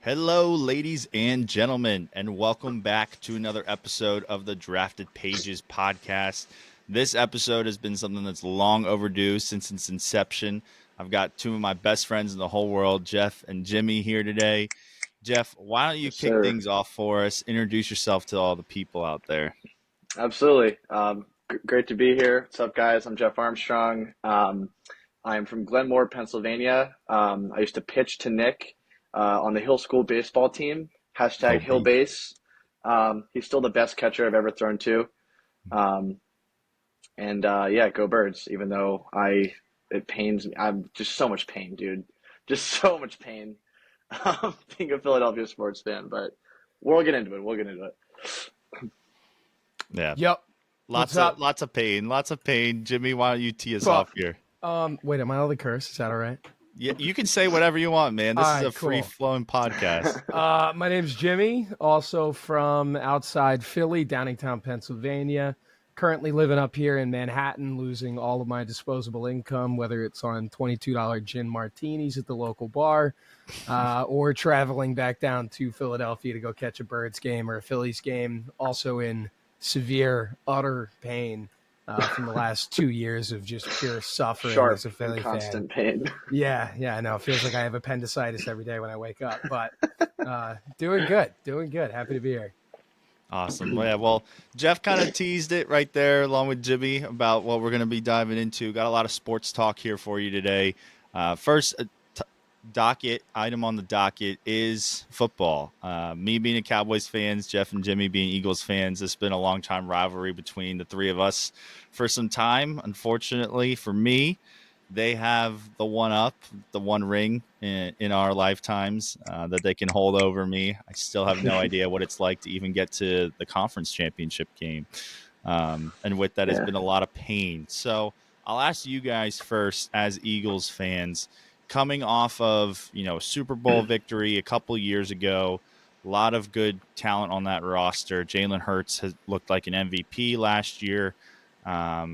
Hello, ladies and gentlemen, and welcome back to another episode of the Drafted Pages podcast. This episode has been something that's long overdue since its inception. I've got two of my best friends in the whole world, Jeff and Jimmy, here today. Jeff, why don't you Yes, kick sir. things off for us? Introduce yourself to all the people out there. Absolutely. Great to be here. What's up, guys? I'm Jeff Armstrong. I'm from Glenmore, Pennsylvania. I used to pitch to Nick on the Hill School baseball team. Oh, Hashtag Hill baby. Base. He's still the best catcher I've ever thrown to. Um, yeah, go Birds. Even though it pains me. I'm just so much pain, dude. Just so much pain. Being a Philadelphia sports fan, but we'll get into it. We'll get into it. Yeah, Yep. What's up? lots of pain, lots of pain. Jimmy, why don't you tee us Fuck. off here? Wait, am I allowed to curse? Is that all right? Yeah, you can say whatever you want, man. This All is a right, cool. free-flowing podcast. My name's Jimmy, also from outside Philly, Downingtown, Pennsylvania. Currently living up here in Manhattan, losing all of my disposable income, whether it's on $22 gin martinis at the local bar or traveling back down to Philadelphia to go catch a Birds game or a Phillies game. Also in severe, utter pain from the last 2 years of just pure suffering Sharp as a and Philly fan. constant pain. Yeah, I know. It feels like I have appendicitis every day when I wake up, but doing good. Happy to be here. Awesome. Well, Jeff kind of teased it right there along with Jimmy about what we're going to be diving into. Got a lot of sports talk here for you today. First docket item on the docket is football. Me being a Cowboys fans, Jeff and Jimmy being Eagles fans. It's been a long time rivalry between the three of us for some time. Unfortunately for me, they have the one ring in our lifetimes that they can hold over me. I still have no idea what it's like to even get to the conference championship game. And with that, it's Yeah. been a lot of pain. So I'll ask you guys first, as Eagles fans, coming off of, a Super Bowl victory a couple years ago, a lot of good talent on that roster. Jalen Hurts has looked like an MVP last year.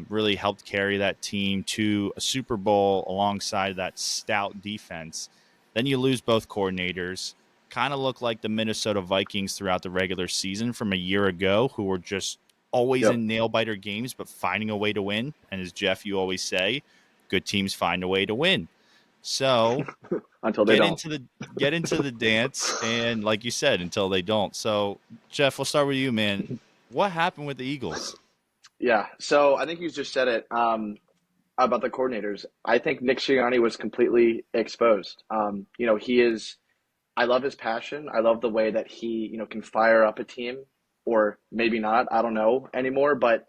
Really helped carry that team to a Super Bowl alongside that stout defense. Then you lose both coordinators. Kind of look like the Minnesota Vikings throughout the regular season from a year ago, who were just always Yep. in nail biter games, but finding a way to win. And as Jeff, you always say, good teams find a way to win. So Until they get don't. into the get into the dance, and like you said, until they don't. So Jeff, we'll start with you, man. What happened with the Eagles? Yeah. So I think you just said it about the coordinators. I think Nick Sirianni was completely exposed. He is. I love his passion. I love the way that he, can fire up a team, or maybe not. I don't know anymore. But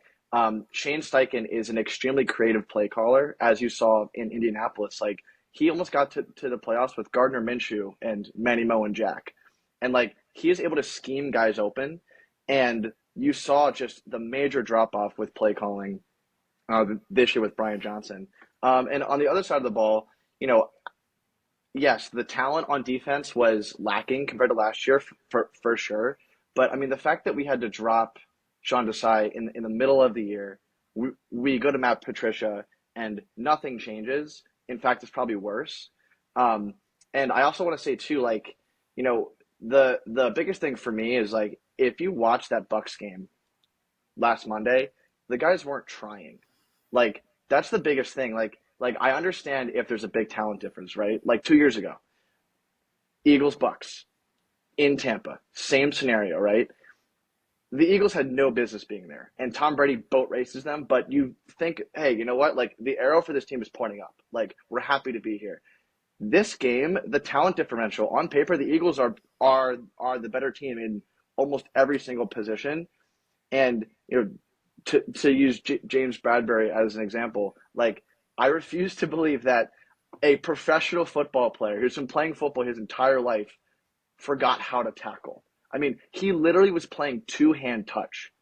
Shane Steichen is an extremely creative play caller, as you saw in Indianapolis. Like he almost got to the playoffs with Gardner Minshew and Manny Moe and Jack, and like he is able to scheme guys open. And you saw just the major drop off with play calling this year with Brian Johnson. And on the other side of the ball, you know, yes, the talent on defense was lacking compared to last year for sure. But I mean, the fact that we had to drop Sean Desai in the middle of the year, we go to Matt Patricia and nothing changes. In fact, it's probably worse. Um, and I also want to say too, like, you know, the biggest thing for me is like if you watch that Bucks game last Monday, the guys weren't trying. Like that's the biggest thing. Like I understand if there's a big talent difference, right? Like 2 years ago, Eagles Bucks in Tampa, same scenario, right? The Eagles had no business being there, and Tom Brady boat races them. But you think, hey, you know what? Like the arrow for this team is pointing up. Like we're happy to be here. This game, the talent differential on paper, the Eagles are the better team in almost every single position. And to use James Bradbury as an example, like I refuse to believe that a professional football player who's been playing football his entire life forgot how to tackle. I mean, he literally was playing two-hand touch.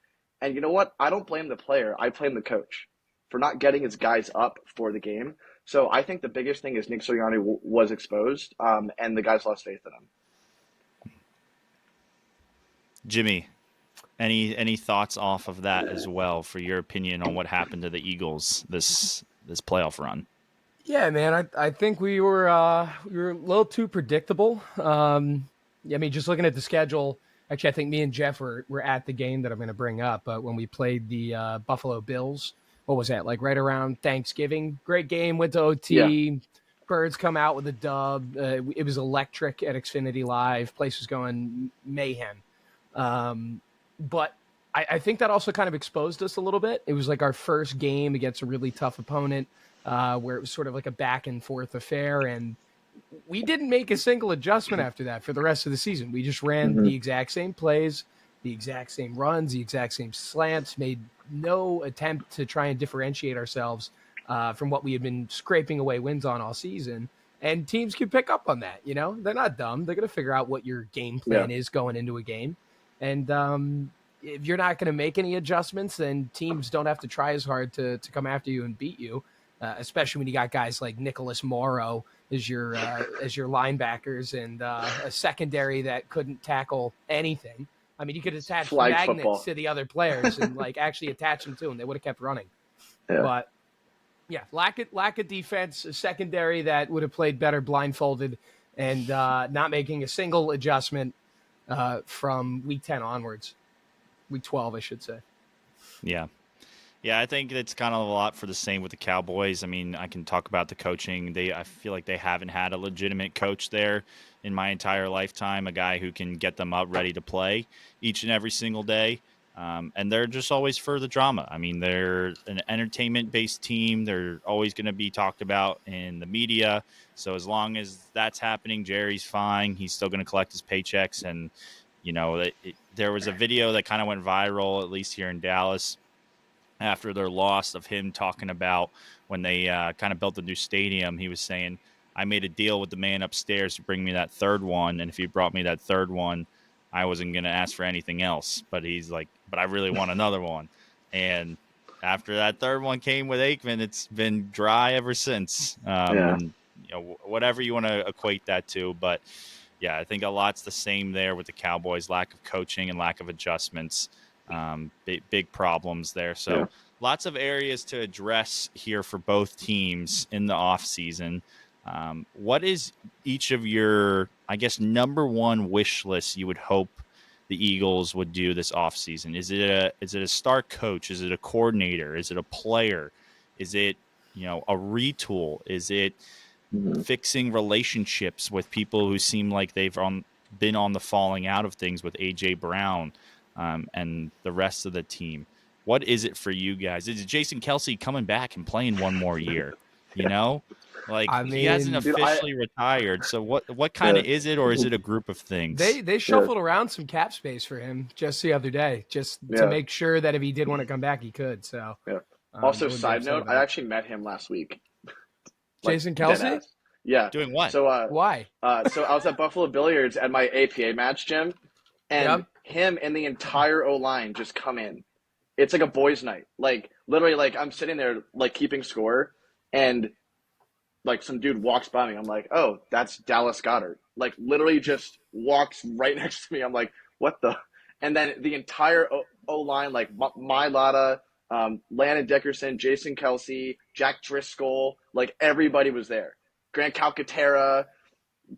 And you know what? I don't blame the player. I blame the coach for not getting his guys up for the game. So I think the biggest thing is Nick Sirianni was exposed, and the guys lost faith in him. Jimmy, any thoughts off of that as well for your opinion on what happened to the Eagles this playoff run? Yeah, man. I think we were a little too predictable. I mean, just looking at the schedule, actually, I think me and Jeff were at the game that I'm going to bring up. But when we played the Buffalo Bills, what was that, like right around Thanksgiving? Great game, went to Yeah. OT. Birds come out with a dub. It was electric at Xfinity Live. Place was going mayhem. But I think that also kind of exposed us a little bit. It was like our first game against a really tough opponent, where it was sort of like a back and forth affair. And we didn't make a single adjustment after that for the rest of the season. We just ran Mm-hmm. the exact same plays, the exact same runs, the exact same slants, made no attempt to try and differentiate ourselves from what we had been scraping away wins on all season. And teams can pick up on that. They're not dumb. They're going to figure out what your game plan is going into a game. And if you're not going to make any adjustments, then teams don't have to try as hard to come after you and beat you, especially when you got guys like Nicholas Morrow as your linebackers and a secondary that couldn't tackle anything. I mean, you could attach Flag magnets football. to the other players and like actually attach them to them. They would have kept running. Yeah. But yeah, lack of defense, a secondary that would have played better blindfolded, and not making a single adjustment from week 10 onwards. Week 12, I should say. Yeah. Yeah, I think it's kind of a lot for the same with the Cowboys. I mean, I can talk about the coaching. I feel like they haven't had a legitimate coach there in my entire lifetime, a guy who can get them up ready to play each and every single day. And they're just always for the drama. I mean, they're an entertainment-based team. They're always going to be talked about in the media. So as long as that's happening, Jerry's fine. He's still going to collect his paychecks. And, there was a video that kind of went viral, at least here in Dallas, after their loss, of him talking about when they kind of built the new stadium. He was saying, I made a deal with the man upstairs to bring me that third one. And if he brought me that third one, I wasn't going to ask for anything else. But he's like, but I really want another one. And after that third one came with Aikman, it's been dry ever since. And whatever you want to equate that to. But yeah, I think a lot's the same there with the Cowboys, lack of coaching and lack of adjustments. Big problems there. So lots of areas to address here for both teams in the offseason. What is each of your, I guess, number one wish list you would hope the Eagles would do this offseason? Is it a star coach? Is it a coordinator? Is it a player? Is it, a retool? Is it fixing relationships with people who seem like they've been on the falling out of things with A.J. Brown and the rest of the team? What is it for you guys? Is it Jason Kelce coming back and playing one more year? Like, I mean, he hasn't officially retired. So what kind of is it, or is it a group of things? They shuffled around some cap space for him just the other day, just to make sure that if he did want to come back, he could. So Also, side note, I actually met him last week. Jason Kelce? Yeah. Doing what? So why? So I was at Buffalo Billiards at my APA match, Jim, and him and the entire O-line just come in. It's like a boys' night. Like, literally, like, I'm sitting there, like, keeping score, and, like, some dude walks by me. I'm like, oh, that's Dallas Goedert. Like, literally just walks right next to me. I'm like, what the? And then the entire O-line, like, Mailata, Landon Dickerson, Jason Kelce, Jack Driscoll, like, everybody was there. Grant Calcaterra,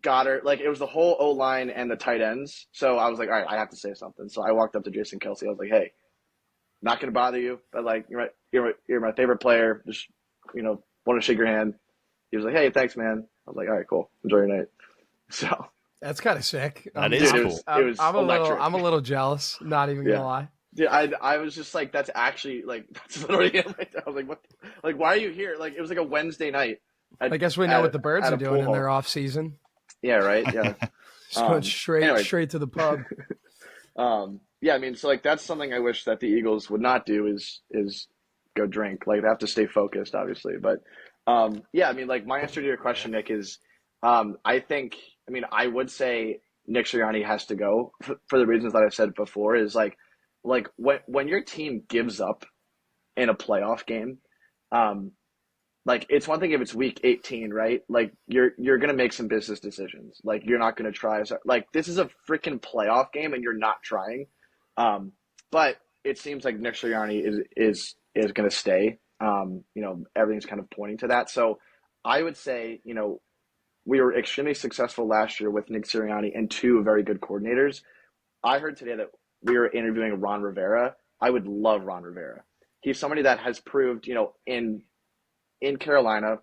Goddard, like, it was the whole O-line and the tight ends. So I was like, all right, I have to say something. So I walked up to Jason Kelce. I was like, hey, not going to bother you, but, like, you're my favorite player. Just, want to shake your hand. He was like, hey, thanks, man. I was like, all right, cool. Enjoy your night. So that's kind of sick. That is cool. It was electric. I'm a little jealous, not even going to lie. Dude, I was just like, that's actually, like, that's literally him. I was like, what? Like, why are you here? Like, it was like a Wednesday night. I guess we know what the Birds are doing in their off season. Yeah, right. Yeah, just going straight to the pub. Yeah, I mean, so, like, that's something I wish that the Eagles would not do is go drink. Like, they have to stay focused, obviously. But yeah, I mean, like, my answer to your question, Nick, is I would say Nick Sirianni has to go for the reasons that I've said before. Is like when your team gives up in a playoff game. Like, it's one thing if it's week 18, right? Like, you're going to make some business decisions. Like, you're not going to try. Like, this is a freaking playoff game and you're not trying. But it seems like Nick Sirianni is going to stay. Everything's kind of pointing to that. So I would say, we were extremely successful last year with Nick Sirianni and two very good coordinators. I heard today that we were interviewing Ron Rivera. I would love Ron Rivera. He's somebody that has proved, in Carolina,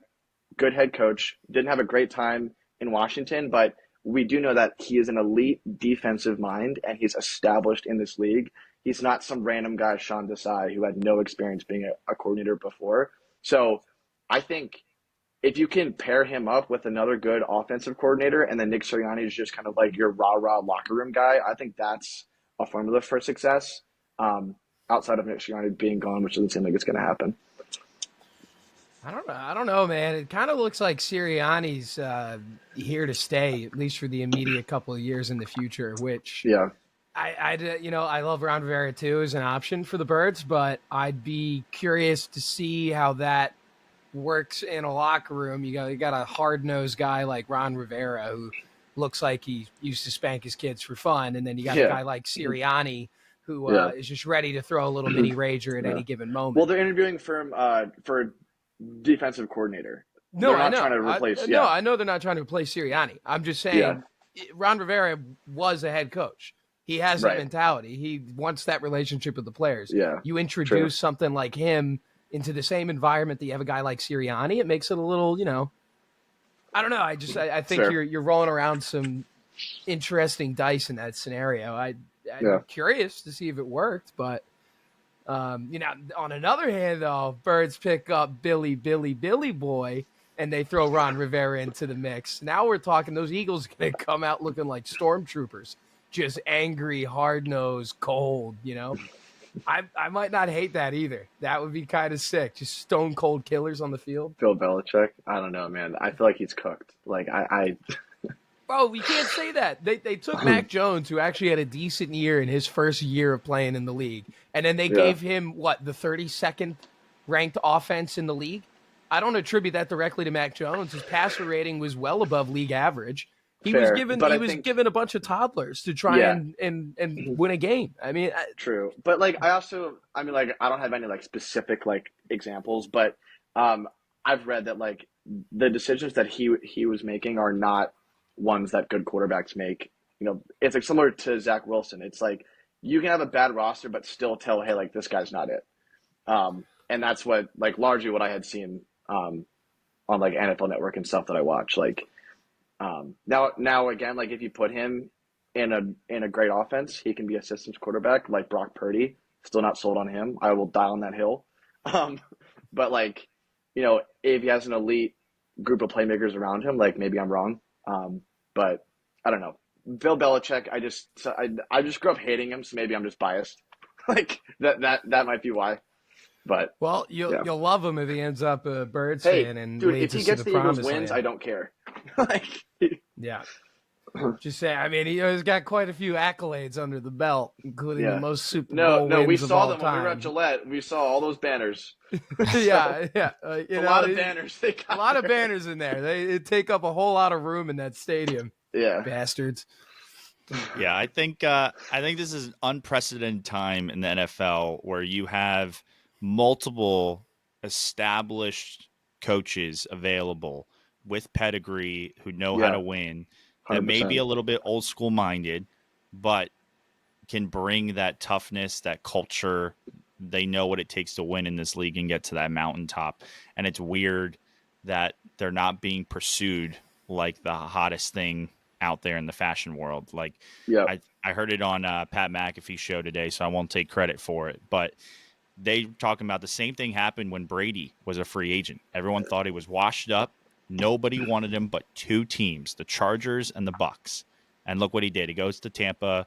good head coach, didn't have a great time in Washington, but we do know that he is an elite defensive mind and he's established in this league. He's not some random guy, Sean Desai, who had no experience being a coordinator before. So I think if you can pair him up with another good offensive coordinator and then Nick Sirianni is just kind of like your rah-rah locker room guy, I think that's a formula for success outside of Nick Sirianni being gone, which doesn't seem like it's going to happen. I don't know, man. It kind of looks like Sirianni's here to stay, at least for the immediate couple of years in the future, which Yeah. I love Ron Rivera too as an option for the Birds, but I'd be curious to see how that works in a locker room. You got a hard-nosed guy like Ron Rivera who looks like he used to spank his kids for fun, and then you got a guy like Sirianni who is just ready to throw a little mini rager at any given moment. Well, they're interviewing for defensive coordinator. No, they're not I know. trying to replace. No, I know they're not trying to replace Sirianni. I'm just saying Ron Rivera was a head coach. He has that mentality. He wants that relationship with the players. Yeah, you introduce something like him into the same environment that you have a guy like Sirianni, it makes it a little, I don't know. I think you're rolling around some interesting dice in that scenario. I'm curious to see if it worked, but on another hand, though, Birds pick up Billy Boy, and they throw Ron Rivera into the mix. Now we're talking those Eagles going to come out looking like stormtroopers, just angry, hard-nosed, cold, I might not hate that either. That would be kind of sick. Just stone cold killers on the field. Bill Belichick. I don't know, man. I feel like he's cooked. Like Bro, we can't say that. They took Mac Jones, who actually had a decent year in his first year of playing in the league, and then they gave him, the 32nd ranked offense in the league? I don't attribute that directly to Mac Jones. His passer rating was well above league average. He was given a bunch of toddlers to try and win a game. I mean, true. But I don't have any specific examples, but I've read that the decisions that he was making are not ones that good quarterbacks make. It's similar to Zach Wilson. It's you can have a bad roster but still tell, hey, this guy's not it. And that's what largely what I had seen on NFL Network and stuff that I watch. Now again, if you put him in a great offense, he can be a systems quarterback like Brock Purdy. Still not sold on him. I will die on that hill. But if he has an elite group of playmakers around him, maybe I'm wrong. But I don't know. Bill Belichick, I just grew up hating him, so maybe I'm just biased. That might be why. But you'll love him if he ends up a Birds fan and dude, leads if he us gets to the Eagles promised wins, land. I don't care. Yeah. Just say, I mean, he's got quite a few accolades under the belt, including the most Super Bowl wins we of saw all them time. when we were at Gillette. We saw all those banners. Yeah. A lot of banners. A lot of banners in there. They take up a whole lot of room in that stadium. Yeah, bastards. Yeah, I think this is an unprecedented time in the NFL where you have multiple established coaches available with pedigree who know how to win, that 100%. may be a little bit old school minded, but can bring that toughness, that culture. They know what it takes to win in this league and get to that mountaintop. And it's weird that they're not being pursued like the hottest thing out there in the fashion world. I heard it on Pat McAfee's show today, so I won't take credit for it, but they talking about the same thing happened when Brady was a free agent. Everyone thought he was washed up. Nobody wanted him but two teams, the Chargers and the Bucks. And look what he did. He goes to Tampa,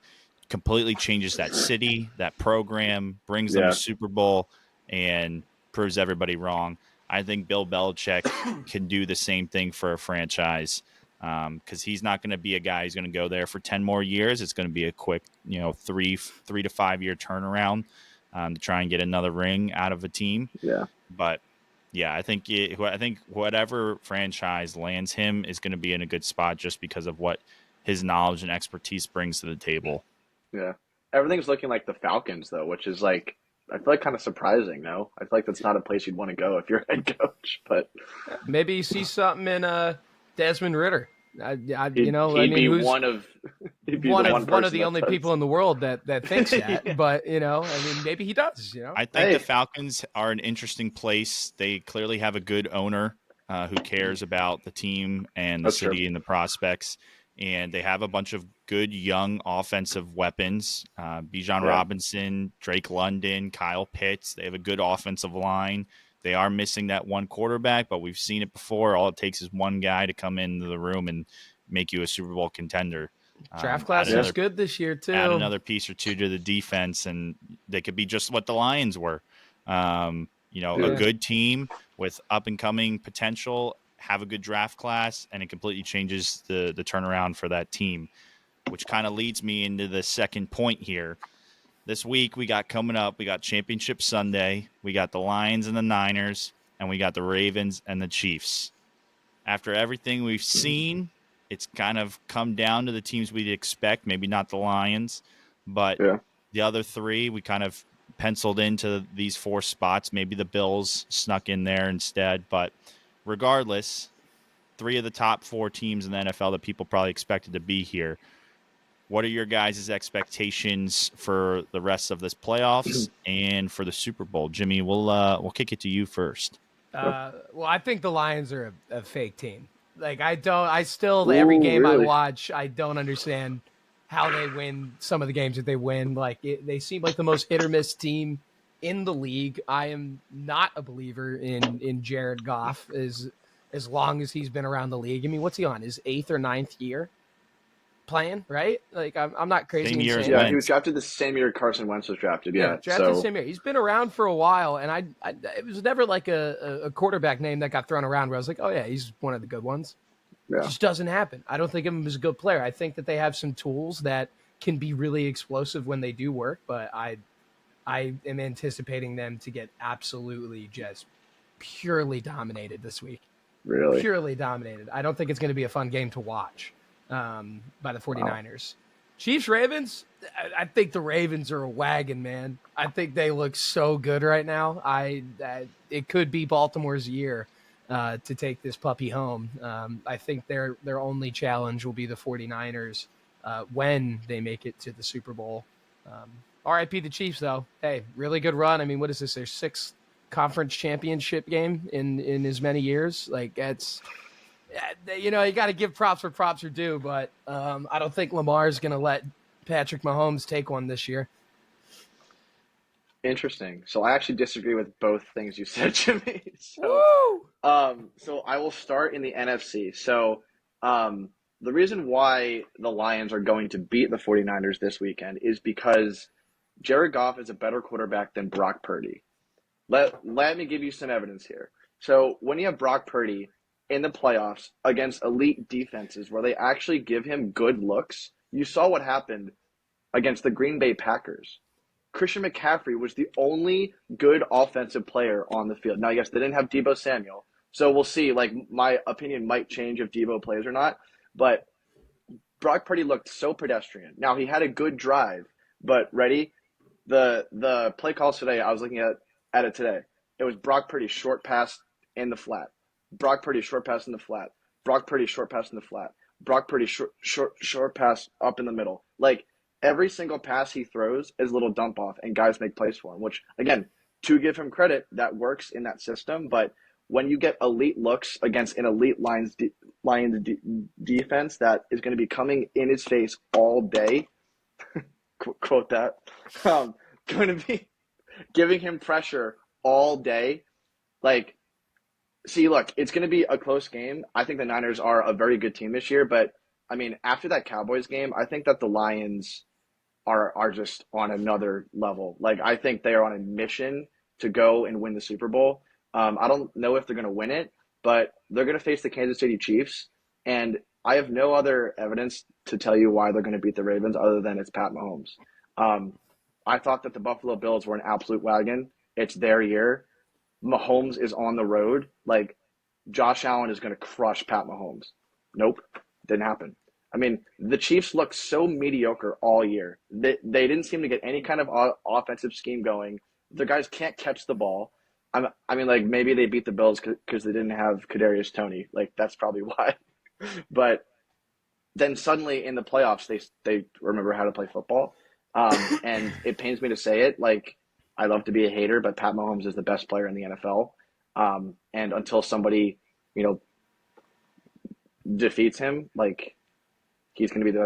completely changes that city, that program, brings them a Super Bowl, and proves everybody wrong. I think Bill Belichick can do the same thing for a franchise, because he's not going to be a guy who's going to go there for 10 more years. It's going to be a quick, 3 to 5 year turnaround to try and get another ring out of a team. Yeah. But yeah, I think whatever franchise lands him is going to be in a good spot just because of what his knowledge and expertise brings to the table. Yeah. Everything's looking like the Falcons, though, which is I feel kind of surprising, no? I feel that's not a place you'd want to go if you're a head coach. But maybe you see something in Desmond Ritter. He'd, I he'd mean, be who's one of he'd be one the of one one of person the that only people does. in the world that thinks that. Yeah. But I mean, maybe he does. I think the Hey, Falcons are an interesting place. They clearly have a good owner who cares about the team and the that's true. city and the prospects. And they have a bunch of good young offensive weapons. Bijan Yeah. Robinson, Drake London, Kyle Pitts. They have a good offensive line. They are missing that one quarterback, but we've seen it before. All it takes is one guy to come into the room and make you a Super Bowl contender. Draft Add class Yeah. looks another good this year add too. another piece or two to the defense, and they could be just what the Lions were. A Yeah. good team with up and coming potential, have a good draft class, and it completely changes the turnaround for that team, which kind of leads me into the second point here. This week we got coming up, we got Championship Sunday, we got the Lions and the Niners, and we got the Ravens and the Chiefs. After everything we've seen, it's kind of come down to the teams we'd expect, maybe not the Lions, but Yeah. the other three we kind of penciled into these four spots. Maybe the Bills snuck in there instead, but regardless, three of the top four teams in the NFL that people probably expected to be here. What are your guys' expectations for the rest of this playoffs and for the Super Bowl? Jimmy, we'll kick it to you first. Well, I think the Lions are a fake team. Like I still every Ooh, game I really? watch, I don't understand how they win some of the games that they win. Like they seem like the most hit or miss team in the league. I am not a believer in Jared Goff as long as he's been around the league. I mean, what's he on his 8th or 9th year playing? Right? Like I'm not crazy Same in year as saying Yeah, that. he was Wentz. drafted the same year Carson Wentz was drafted. Yeah, Yeah. drafted So same year. He's been around for a while, and it was never like a quarterback name that got thrown around where I was like, oh yeah, he's one of the good ones. It yeah. just doesn't happen. I don't think of him as a good player. I think that they have some tools that can be really explosive when they do work, but I am anticipating them to get absolutely just purely dominated this week. Really. Purely dominated. I don't think it's going to be a fun game to watch by the Wow. 49ers. Chiefs Ravens, I think the Ravens are a wagon, man. I think they look so good right now. It could be Baltimore's year to take this puppy home. I think their only challenge will be the 49ers when they make it to the Super Bowl. RIP the Chiefs, though. Hey, really good run. I mean, what is this? Their 6th conference championship game in as many years. Like that's you got to give props where props are due, but I don't think Lamar's going to let Patrick Mahomes take one this year. Interesting. So I actually disagree with both things you said, Jimmy. Woo! So I will start in the NFC. So, the reason why the Lions are going to beat the 49ers this weekend is because Jared Goff is a better quarterback than Brock Purdy. Let me give you some evidence here. So when you have Brock Purdy in the playoffs against elite defenses where they actually give him good looks, you saw what happened against the Green Bay Packers. Christian McCaffrey was the only good offensive player on the field. Now, yes, they didn't have Deebo Samuel, so we'll see. Like, my opinion might change if Deebo plays or not, but Brock Purdy looked so pedestrian. Now, he had a good drive, but ready? The play calls today, I was looking at it today. It was Brock Purdy short pass in the flat. Brock Purdy short pass in the flat. Brock Purdy short pass in the flat. Brock Purdy short pass up in the middle. Like every single pass he throws is a little dump off, and guys make plays for him. Which again, to give him credit, that works in that system. But when you get elite looks against an elite Lions defense that is going to be coming in his face all day, quote that, going to be giving him pressure all day. Like, see, look, it's going to be a close game. I think the Niners are a very good team this year, but I mean, after that Cowboys game, I think that the Lions are just on another level. Like, I think they are on a mission to go and win the Super Bowl. I don't know if they're going to win it, but they're going to face the Kansas City Chiefs, and I have no other evidence to tell you why they're going to beat the Ravens other than it's Pat Mahomes. I thought that the Buffalo Bills were an absolute wagon. It's their year. Mahomes is on the road. Like, Josh Allen is going to crush Pat Mahomes. Nope, didn't happen. I mean, the Chiefs looked so mediocre all year. They didn't seem to get any kind of offensive scheme going. The guys can't catch the ball. I mean, like, maybe they beat the Bills because they didn't have Kadarius Toney. Like, that's probably why. But then suddenly in the playoffs, they remember how to play football. And it pains me to say it, like I love to be a hater, but Pat Mahomes is the best player in the NFL. And until somebody, you know, defeats him, like he's going to be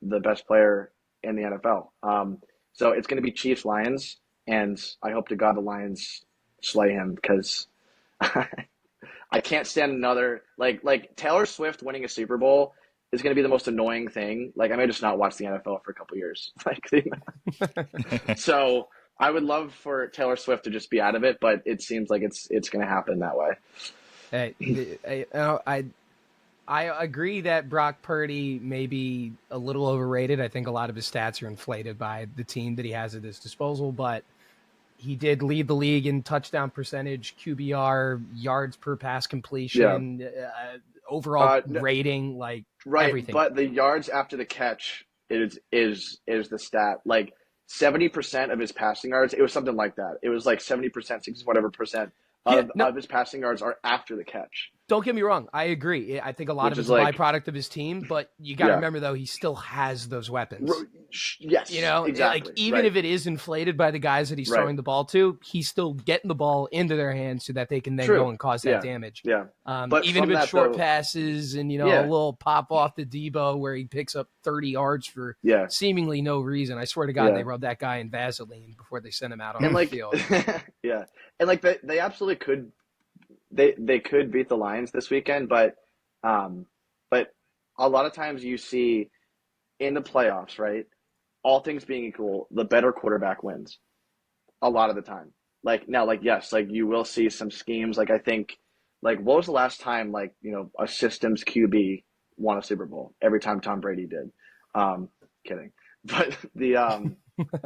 the best player in the NFL. So it's going to be Chiefs Lions, and I hope to God the Lions slay him because I can't stand another like Taylor Swift winning a Super Bowl is going to be the most annoying thing. Like I may just not watch the NFL for a couple years. Like so I would love for Taylor Swift to just be out of it, but it seems like it's going to happen that way. Hey, I agree that Brock Purdy may be a little overrated. I think a lot of his stats are inflated by the team that he has at his disposal, but he did lead the league in touchdown percentage, QBR, yards per pass completion, overall No, rating, like right, everything. but the yards after the catch is the stat. Like 70% of his passing yards, it was something like that. It was like 70%, 60 whatever percent Yeah, no, of his passing yards are after the catch. don't get me wrong. I agree. I think a lot Which of is it's a like, byproduct of his team, but you got to yeah, remember though, he still has those weapons. yes, You know, like exactly, even right, if it is inflated by the guys that he's right, throwing the ball to, he's still getting the ball into their hands so that they can then go true, and cause that yeah, damage. yeah. But Even if from it's that short though, passes and, a yeah, little pop off the Debo where he picks up 30 yards for yeah, seemingly no reason. I swear to God, yeah, they rubbed that guy in Vaseline before they sent him out and onto the like, field. yeah, and like they absolutely could they could beat the Lions this weekend, um, but a lot of times you see in the playoffs, right? All things being equal, the better quarterback wins a lot of the time. Like now, like yes, like you will see some schemes. Like I think, like what was the last time like a systems QB won a Super Bowl? Every time Tom Brady did. Kidding, but the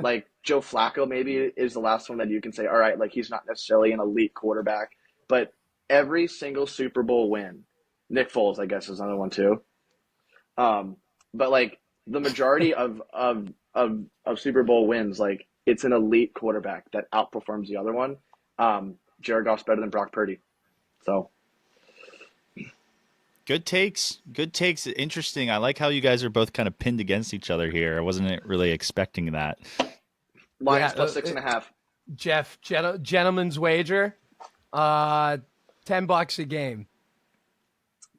like Joe Flacco maybe is the last one that you can say, all right, like he's not necessarily an elite quarterback, but every single Super Bowl win, Nick Foles, I guess, is another one too. Um, but like the majority of Super Bowl wins, like it's an elite quarterback that outperforms the other one. Jared Goff's better than Brock Purdy. So Good takes. Good takes. Interesting. I like how you guys are both kind of pinned against each other here. I wasn't really expecting that. Lions plus 6.5. Jeff, gentleman's wager, $10 a game.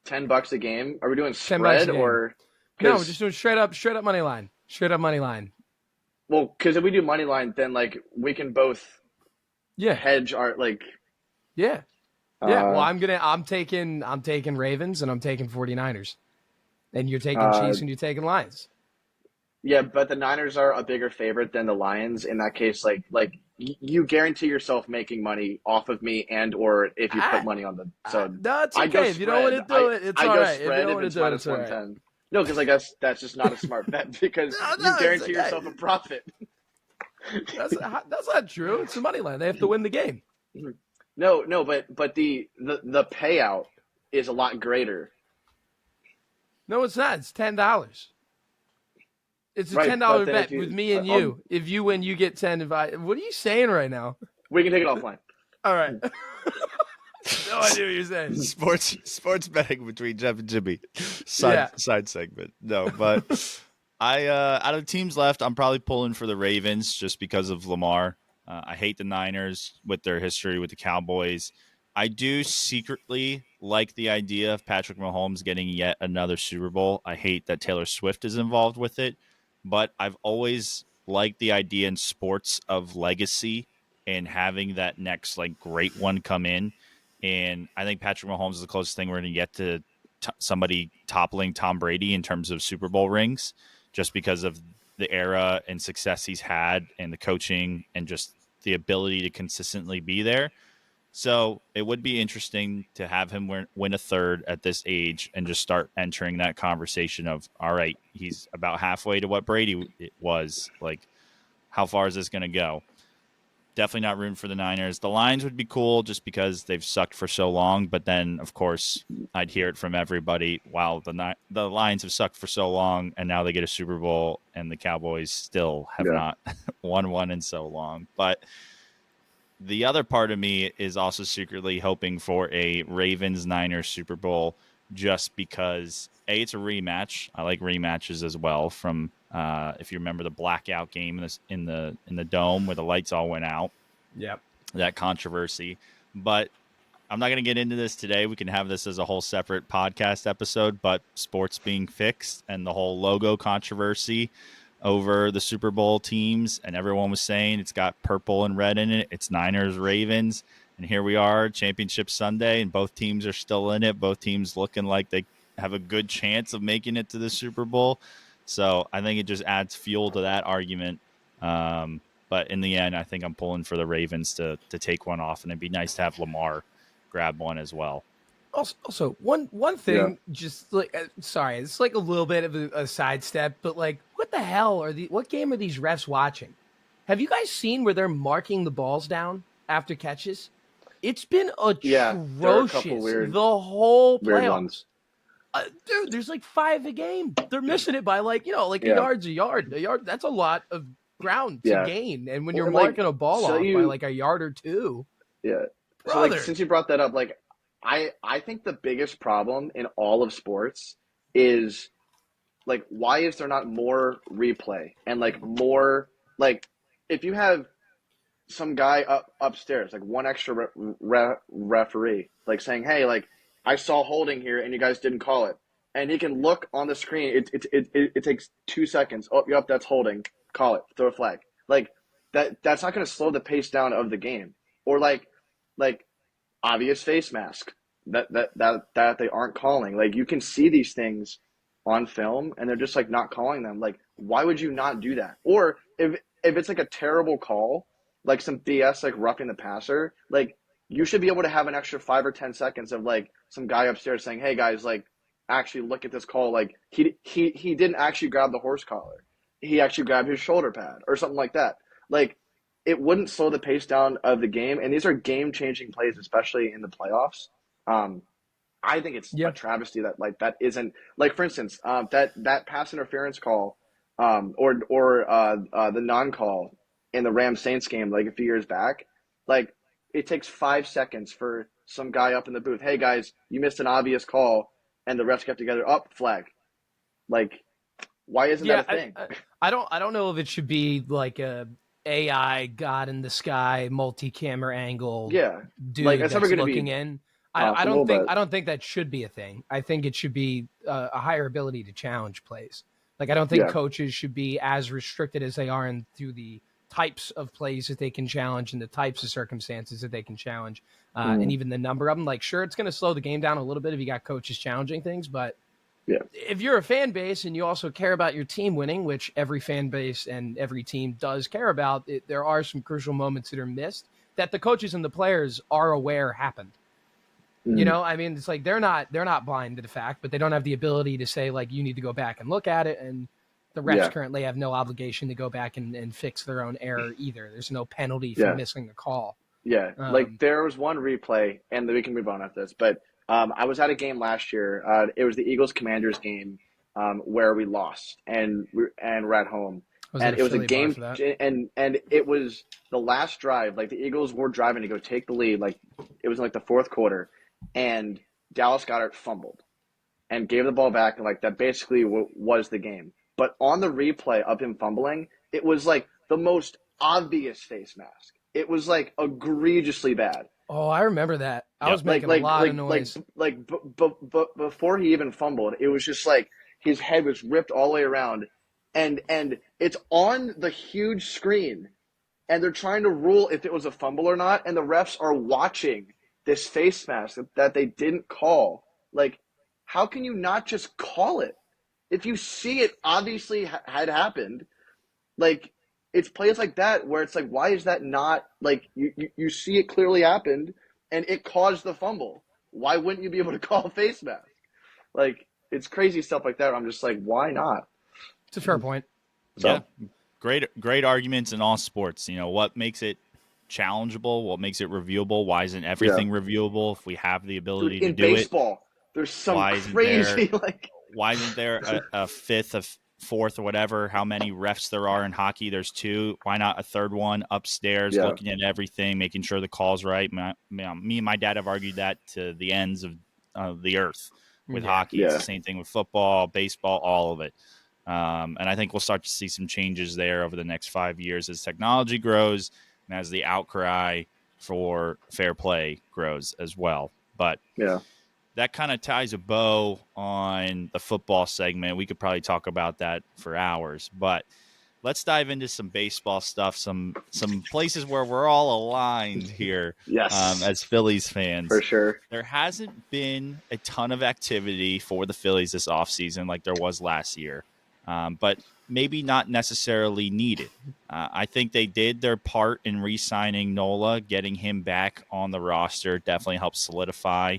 $10 a game. Are we doing $10 a spread game. or? No, we're just doing straight up money line. Straight up money line. Well, because if we do money line, then like we can both Yeah. hedge our like. Yeah. Yeah. Well, I'm taking Ravens and I'm taking 49ers. And you're taking Chiefs and you're taking Lions. Yeah, but the Niners are a bigger favorite than the Lions. In that case, like you guarantee yourself making money off of me, and or if you put money on the. So no, it's I go okay. If you don't want to spread. do it, it's I all go right. If you spread don't if want to it's do it, minus it's all right. 110. No, because I guess that's just not a smart bet because No, you guarantee it's okay. yourself a profit. That's not true. It's the money line. They have to win the game. No, but the payout is a lot greater. No, it's not. It's $10. It's a Right, $10 but then bet if you, with me and you. If you win, you get 10. What are you saying right now? we can take it offline. All right. No idea what you're saying. Sports betting between Jeff and Jimmy. Side segment. No, but I out of the teams left, I'm probably pulling for the Ravens just because of Lamar. I hate the Niners with their history with the Cowboys. I do secretly like the idea of Patrick Mahomes getting yet another Super Bowl. I hate that Taylor Swift is involved with it, but I've always liked the idea in sports of legacy and having that next like great one come in. And I think Patrick Mahomes is the closest thing we're going to get to somebody toppling Tom Brady in terms of Super Bowl rings, just because of the era and success he's had and the coaching and just the ability to consistently be there. So it would be interesting to have him win a third at this age and just start entering that conversation of, all right, he's about halfway to what Brady was. Like, how far is this going to go? Definitely not rooting for the Niners. The Lions would be cool just because they've sucked for so long. But then, of course, I'd hear it from everybody. Wow, the Lions have sucked for so long, and now they get a Super Bowl, and the Cowboys still have not won one in so long. But the other part of me is also secretly hoping for a Ravens-Niners Super Bowl just because it's a rematch. I like rematches as well. From if you remember the blackout game in the dome where the lights all went out. Yep. That controversy, but I'm not going to get into this today. We can have this as a whole separate podcast episode, but sports being fixed and the whole logo controversy over the Super Bowl teams, and everyone was saying it's got purple and red in it. It's Niners, Ravens, and here we are, Championship Sunday, and both teams are still in it. Both teams looking like they have a good chance of making it to the Super Bowl. So I think it just adds fuel to that argument. But in the end, I think I'm pulling for the Ravens to take one off, and it'd be nice to have Lamar grab one as well. Also, one thing, just like sorry, it's like a little bit of a sidestep, but like, what the hell what game are these refs watching? Have you guys seen where they're marking the balls down after catches? It's been atrocious the whole playoffs. Dude, there's like 5 a game. They're missing it by like a yard's a yard. A yard, that's a lot of ground to gain. And when you're marking a ball off by like a yard or 2. Yeah. Brother. So like, since you brought that up, like I think the biggest problem in all of sports is like, why is there not more replay and like more, like, if you have some guy upstairs, like one extra referee, like saying, hey, like, I saw holding here and you guys didn't call it, and he can look on the screen. It takes 2 seconds. Oh, yep, that's holding. Call it. Throw a flag. Like that's not going to slow the pace down of the game. Or like obvious face mask that they aren't calling. Like, you can see these things on film and they're just like not calling them. Like, why would you not do that? Or if it's like a terrible call, like some BS, like roughing the passer, like, you should be able to have an extra 5 or 10 seconds of like some guy upstairs saying, hey guys, like, actually look at this call. Like, he didn't actually grab the horse collar. He actually grabbed his shoulder pad or something like that. Like, it wouldn't slow the pace down of the game. And these are game-changing plays, especially in the playoffs. I think it's a travesty that, like, that isn't, like, for instance, that pass interference call, or the non-call in the Rams-Saints game, like, a few years back. Like, it takes 5 seconds for some guy up in the booth, hey guys, you missed an obvious call, and the refs get together, up, flag. Like, why isn't that a thing? I don't know if it should be like a AI God in the sky multi-camera angle. Yeah, dude, like, that's never going to looking be in. possible, I don't think that should be a thing. I think it should be a higher ability to challenge plays. Like, I don't think coaches should be as restricted as they are through the types of plays that they can challenge and the types of circumstances that they can challenge, and even the number of them. Like, sure, it's going to slow the game down a little bit if you got coaches challenging things, but if you're a fan base and you also care about your team winning, which every fan base and every team does care about, there are some crucial moments that are missed that the coaches and the players are aware happened. You know, I mean, it's like they're not blind to the fact, but they don't have the ability to say, like, you need to go back and look at it. And the refs currently have no obligation to go back and fix their own error either. There's no penalty for missing a call. Yeah, like, there was one replay, and we can move on after this, but I was at a game last year. It was the Eagles-Commanders game, where we lost, and we're at home. And it was a game, and it was the last drive. Like, the Eagles were driving to go take the lead. Like, it was like the fourth quarter, and Dallas Goedert fumbled and gave the ball back, and like, that basically was the game. But on the replay of him fumbling, it was like the most obvious face mask. It was like egregiously bad. Oh, I remember that. I was making a lot of noise. But before he even fumbled, it was just like his head was ripped all the way around, and it's on the huge screen, and they're trying to rule if it was a fumble or not, and the refs are watching this face mask that they didn't call. Like, how can you not just call it? If you see it obviously had happened, like, it's plays like that where it's like, why is that not, like, you see it clearly happened and it caused the fumble. Why wouldn't you be able to call face mask? Like, it's crazy stuff like that. I'm just like, why not? It's a fair point. So, great arguments in all sports. You know, what makes it challengeable? What makes it reviewable? Why isn't everything reviewable if we have the ability to do it? In baseball, there's some crazy, like... Why isn't there a fifth, a fourth, or whatever, how many refs there are in hockey? There's 2. Why not a third one upstairs looking at everything, making sure the call's right? Me and my dad have argued that to the ends of the earth. with Yeah. hockey. It's the same thing with football, baseball, all of it. And I think we'll start to see some changes there over the next 5 years as technology grows and as the outcry for fair play grows as well. But Yeah. that kind of ties a bow on the football segment. We could probably talk about that for hours, but let's dive into some baseball stuff, some places where we're all aligned here Yes, as Phillies for fans. sure. There hasn't been a ton of activity for the Phillies this offseason like there was last year, but maybe not necessarily needed. I think they did their part in re-signing Nola, getting him back on the roster definitely helped solidify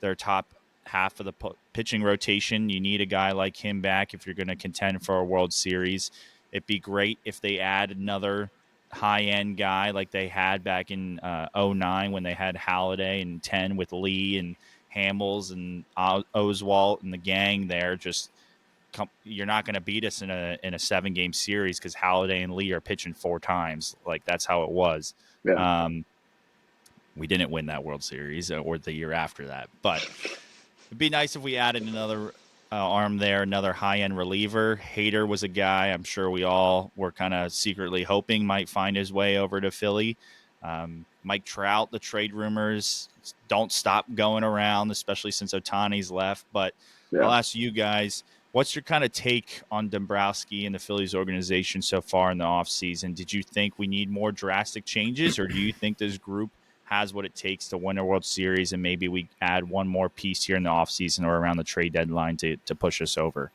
their top half of the pitching rotation. You need a guy like him back if you're going to contend for a World Series. It'd be great if they add another high-end guy like they had back in 09 when they had Halladay and 10 with Lee and Hamels and Oswalt and the gang there. Just you're not going to beat us in a 7-game series because Halladay and Lee are pitching 4 times. Like, that's how it was. Yeah. We didn't win that World Series or the year after that, but it'd be nice if we added another arm there, another high-end reliever. Hader was a guy I'm sure we all were kind of secretly hoping might find his way over to Philly. Mike Trout, the trade rumors don't stop going around, especially since Ohtani's left. But I'll Yeah. ask you guys, what's your kind of take on Dombrowski and the Phillies organization so far in the offseason? Did you think we need more drastic changes, or do you think this group has what it takes to win a World Series, and maybe we add one more piece here in the offseason or around the trade deadline to push us over?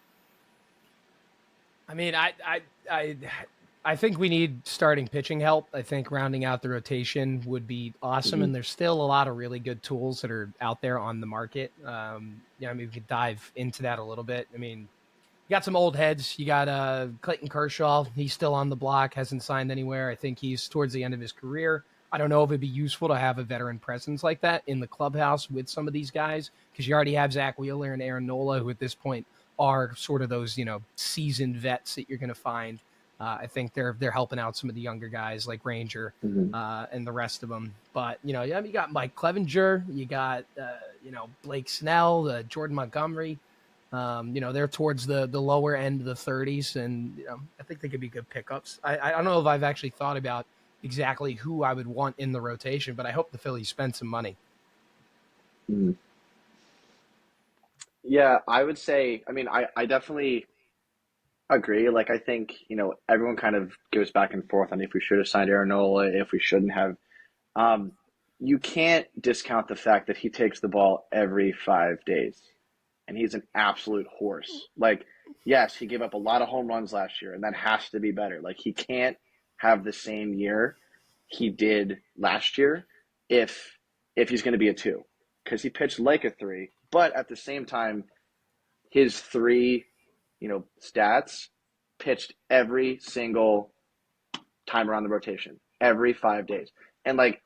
I mean, I think we need starting pitching help. I think rounding out the rotation would be awesome, Mhm. and there's still a lot of really good tools that are out there on the market. Yeah, I mean, we could dive into that a little bit. I mean, you got some old heads. You got Clayton Kershaw. He's still on the block, hasn't signed anywhere. I think he's towards the end of his career. I don't know if it'd be useful to have a veteran presence like that in the clubhouse with some of these guys, because you already have Zach Wheeler and Aaron Nola, who at this point are sort of those, seasoned vets that you're going to find. I think they're helping out some of the younger guys like Ranger Mhm. and the rest of them. But you got Mike Clevenger, you got Blake Snell, Jordan Montgomery. They're towards the lower end of the 30s, and I think they could be good pickups. I don't know if I've actually thought about exactly who I would want in the rotation, but I hope the Phillies spend some money. Mhm. Yeah, I would say, I mean, I definitely agree. Like, I think, everyone kind of goes back and forth on if we should have signed Aaron Nola, if we shouldn't have. Um, you can't discount the fact that he takes the ball every 5 days, and he's an absolute horse. Like, yes, he gave up a lot of home runs last year, and that has to be better. Like, he can't have the same year he did last year if he's going to be a 2, because he pitched like a 3, but at the same time, his 3, stats pitched every single time around the rotation, every 5 days. And like,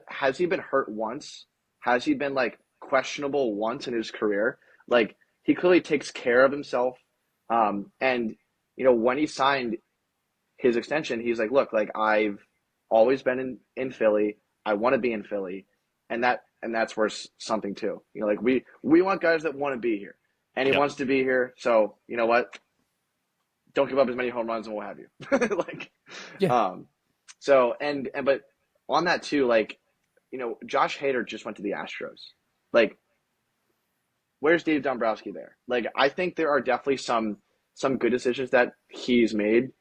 has he been hurt once? Has he been like questionable once in his career? Like, he clearly takes care of himself. And when he signed his extension, he's like, look, like, I've always been in Philly. I want to be in Philly, and that's worth something too. Like, we want guys that want to be here, and he Yep. wants to be here. So you know what? Don't give up as many home runs, and we'll have you. Like, Yeah. so but on that too, like, Josh Hader just went to the Astros. Like, where's Dave Dombrowski there? Like, I think there are definitely some good decisions that he's made,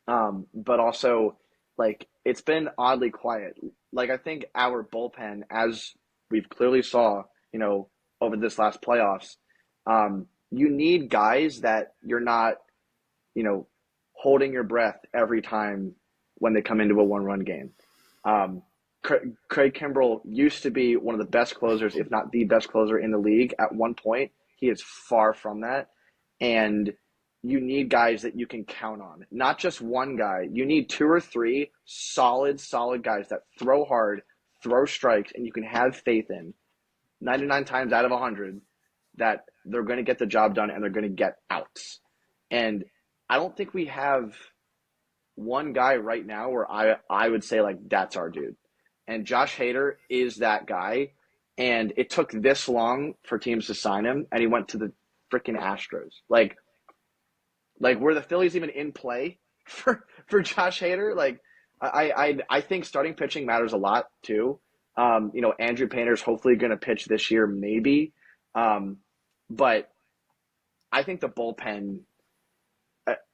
but also, like, it's been oddly quiet. Like, I think our bullpen, as we've clearly saw, over this last playoffs, you need guys that you're not, holding your breath every time when they come into a one-run game. Um, Craig Kimbrell used to be one of the best closers, if not the best closer in the league at one point. He is far from that. And you need guys that you can count on. Not just one guy. You need 2 or 3 solid guys that throw hard, throw strikes, and you can have faith in 99 times out of 100 that they're going to get the job done and they're going to get outs. And I don't think we have one guy right now where I would say, like, that's our dude. And Josh Hader is that guy. and it took this long for teams to sign him, and he went to the freaking Astros. Like were the Phillies even in play for Josh Hader? Like I think starting pitching matters a lot too. Andrew Painter's hopefully going to pitch this year, maybe, but I think the bullpen,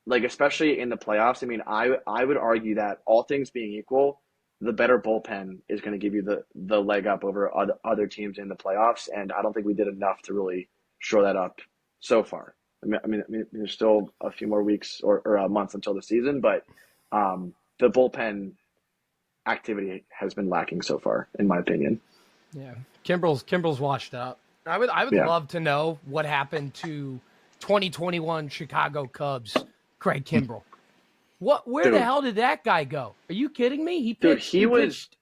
like especially in the playoffs. I mean, I would argue that all things being equal, the better bullpen is going to give you the leg up over other teams in the playoffs, and I don't think we did enough to really shore that up so far. I mean, there's still a few more weeks or months until the season, but the bullpen activity has been lacking so far, in my opinion. Yeah, Kimbrel's washed up. I would Yeah. love to know what happened to 2021 Chicago Cubs Craig Kimbrel. Where Dude. the hell did that guy go? Are you kidding me? He Dude, pitched, he pitched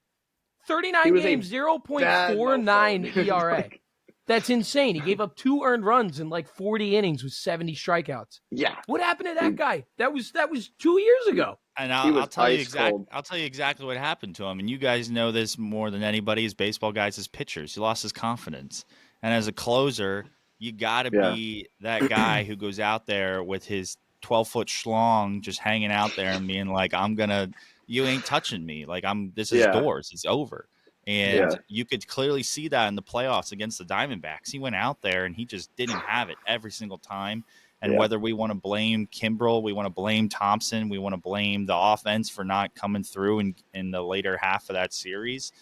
39 was a games, bad 0.49 mofo. ERA. Like, That's insane. He gave up 2 earned runs in like 40 innings with 70 strikeouts. yeah. What happened to that guy? That was 2 years ago. And He was I'll tell you ice cold. I'll tell you exactly what happened to him. And you guys know this more than anybody as baseball guys, as pitchers. He lost his confidence. And as a closer, you got to Yeah. be that guy who goes out there with his 12-foot schlong just hanging out there and being like, you ain't touching me. Like, this is Yeah. doors. It's over. And Yeah. you could clearly see that in the playoffs against the Diamondbacks. He went out there and he just didn't have it every single time. And Yeah. whether we want to blame Kimbrel, we want to blame Thompson, we want to blame the offense for not coming through in the later half of that series,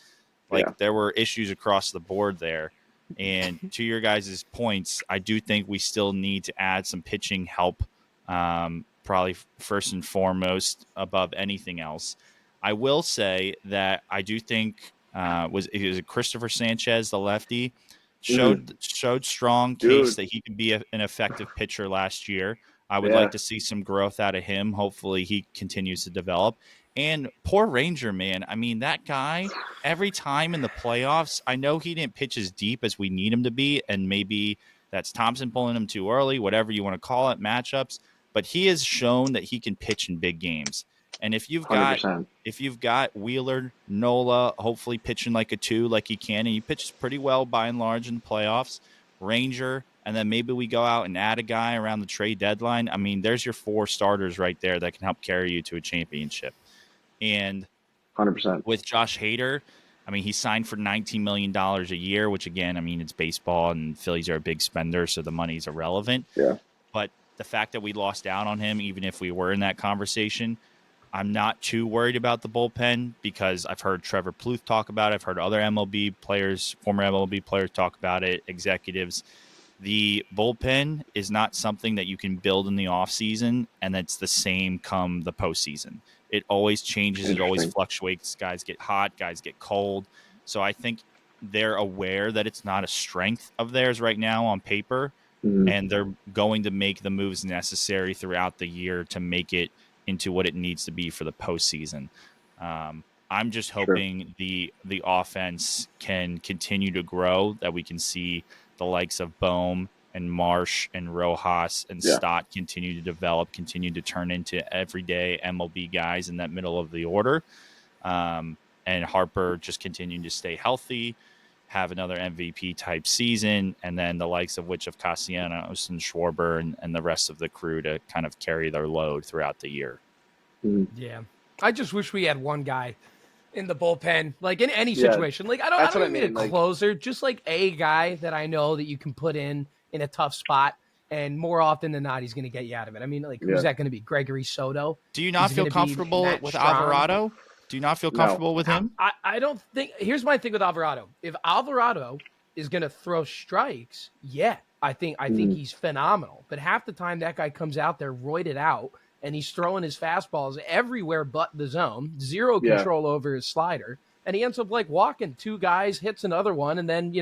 there were issues across the board there. And to your guys' points, I do think we still need to add some pitching help, probably first and foremost above anything else. I will say that I do think was it Christopher Sanchez, the lefty, showed strong case Dude. that he could be an effective pitcher last year. I would Yeah. like to see some growth out of him. Hopefully he continues to develop. And poor Ranger, man. I mean, that guy, every time in the playoffs, I know he didn't pitch as deep as we need him to be, and maybe that's Thompson pulling him too early, whatever you want to call it, matchups. But he has shown that he can pitch in big games. And if you've got 100%. Wheeler, Nola, hopefully pitching like a 2 like he can, and he pitches pretty well by and large in the playoffs, Ranger, and then maybe we go out and add a guy around the trade deadline. I mean, there's your 4 starters right there that can help carry you to a championship. And 100%. with Josh Hader, I mean, he signed for $19 million a year, which again, I mean, it's baseball and Phillies are a big spender, so the money's irrelevant. Yeah. But the fact that we lost out on him, even if we were in that conversation, I'm not too worried about the bullpen because I've heard Trevor Plouffe talk about it. I've heard other MLB players, former MLB players talk about it, executives. The bullpen is not something that you can build in the offseason, and it's the same come the postseason. It always changes. It always fluctuates. Guys get hot. Guys get cold. So I think they're aware that it's not a strength of theirs right now on paper, and they're going to make the moves necessary throughout the year to make it into what it needs to be for the postseason. I'm just hoping the offense can continue to grow, that we can see the likes of Bohm and Marsh and Rojas and Stott continue to develop, continue to turn into everyday MLB guys in that middle of the order. And Harper just continuing to stay healthy, have another MVP type season, and then the likes of Castellanos and Schwarber and the rest of the crew to kind of carry their load throughout the year. Yeah. I just wish we had one guy in the bullpen, like in any situation. Like I don't even mean a closer, just like a guy that I know that you can put in a tough spot, and more often than not, he's going to get you out of it. I mean, like who's that going to be? Gregory Soto? Do you not feel comfortable with Alvarado? Do you not feel comfortable with him? I don't think. Here's my thing with Alvarado. If Alvarado is going to throw strikes, I think he's phenomenal. But half the time that guy comes out there roided out, and he's throwing his fastballs everywhere but the zone, zero control over his slider, and he ends up like walking 2 guys, hits another one, and then,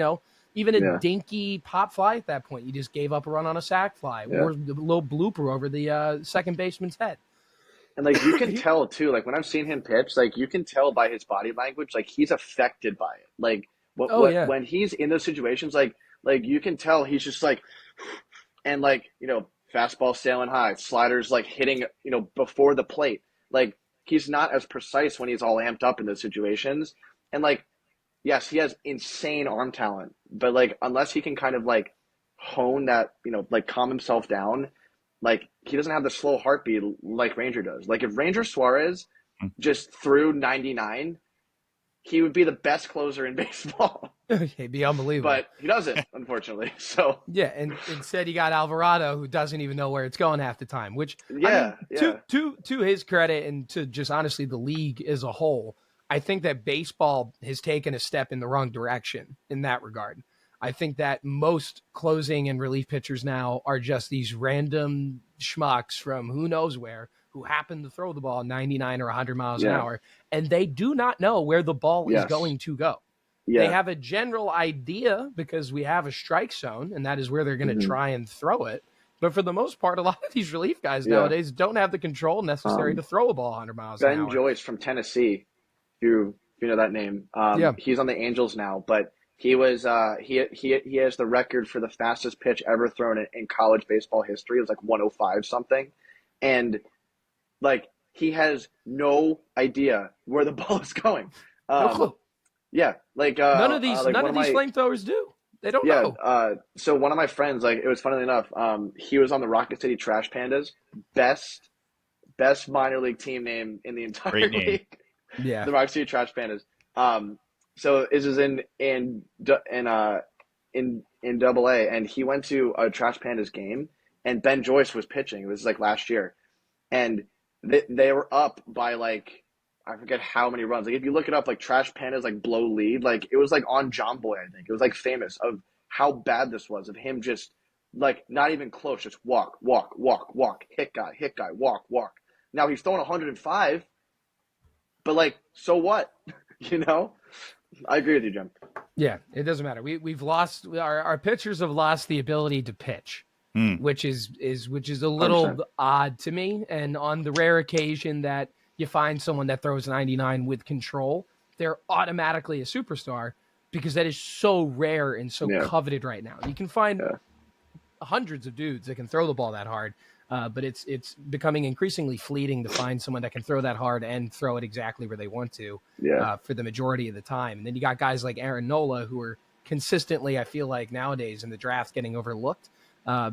even a dinky pop fly at that point, you just gave up a run on a sac fly or a little blooper over the second baseman's head. And like you can tell too, like when I've seen him pitch, like you can tell by his body language, like he's affected by it. Like when he's in those situations, like you can tell he's just like, and like, fastball sailing high, sliders like hitting, before the plate. Like he's not as precise when he's all amped up in those situations. And like yes, he has insane arm talent, but like unless he can kind of like hone that, like calm himself down, like he doesn't have the slow heartbeat like Ranger does. Like if Ranger Suarez just threw 99, he would be the best closer in baseball. It'd be unbelievable. But he doesn't, unfortunately. So yeah, and instead you got Alvarado, who doesn't even know where it's going half the time. Which yeah, to his credit, and to just honestly the league as a whole, I think that baseball has taken a step in the wrong direction in that regard. I think that most closing and relief pitchers now are just these random schmucks from who knows where who happen to throw the ball 99 or 100 miles an hour, and they do not know where the ball is going to go. They have a general idea because we have a strike zone, and that is where they're going to try and throw it. But for the most part, a lot of these relief guys nowadays don't have the control necessary to throw a ball 100 miles an hour. Ben Joyce from Tennessee, if you know that name, he's on the Angels now, but he was he has the record for the fastest pitch ever thrown in college baseball history. It was like 105 something, and like he has no idea where the ball is going. No clue. Yeah, like none of these flamethrowers do. They don't know. So one of my friends, like it was funnily enough, he was on the Rocket City Trash Pandas, best minor league team name in the entire league. Yeah, the Rocket City Trash Pandas. So this is in Double A, and he went to a Trash Pandas game, and Ben Joyce was pitching. It was like last year, and they were up by like, I forget how many runs. Like if you look it up, like Trash Pandas like blow lead, like it was like on John Boy, I think. It was like famous of how bad this was, of him just like not even close, just walk, hit guy, walk. Now he's throwing 105, but like, so what? I agree with you, Jim. Yeah, it doesn't matter. We've lost our pitchers have lost the ability to pitch, which is a little 100%. Odd to me. And on the rare occasion that you find someone that throws 99 with control, they're automatically a superstar, because that is so rare and so coveted right now. You can find hundreds of dudes that can throw the ball that hard, but it's becoming increasingly fleeting to find someone that can throw that hard and throw it exactly where they want to for the majority of the time. And then you got guys like Aaron Nola, who are consistently, I feel like nowadays in the draft, getting overlooked.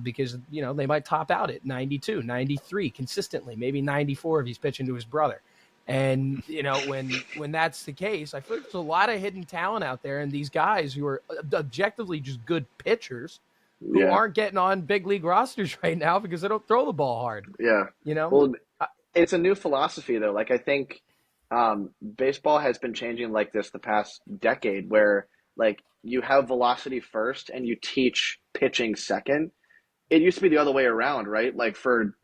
Because, they might top out at 92, 93 consistently, maybe 94 if he's pitching to his brother. And, when that's the case, I feel like there's a lot of hidden talent out there, and these guys who are objectively just good pitchers who aren't getting on big league rosters right now because they don't throw the ball hard. Yeah. Well, it's a new philosophy, though. Like, I think baseball has been changing like this the past decade, where, like, you have velocity first and you teach pitching second. It used to be the other way around, right? Like for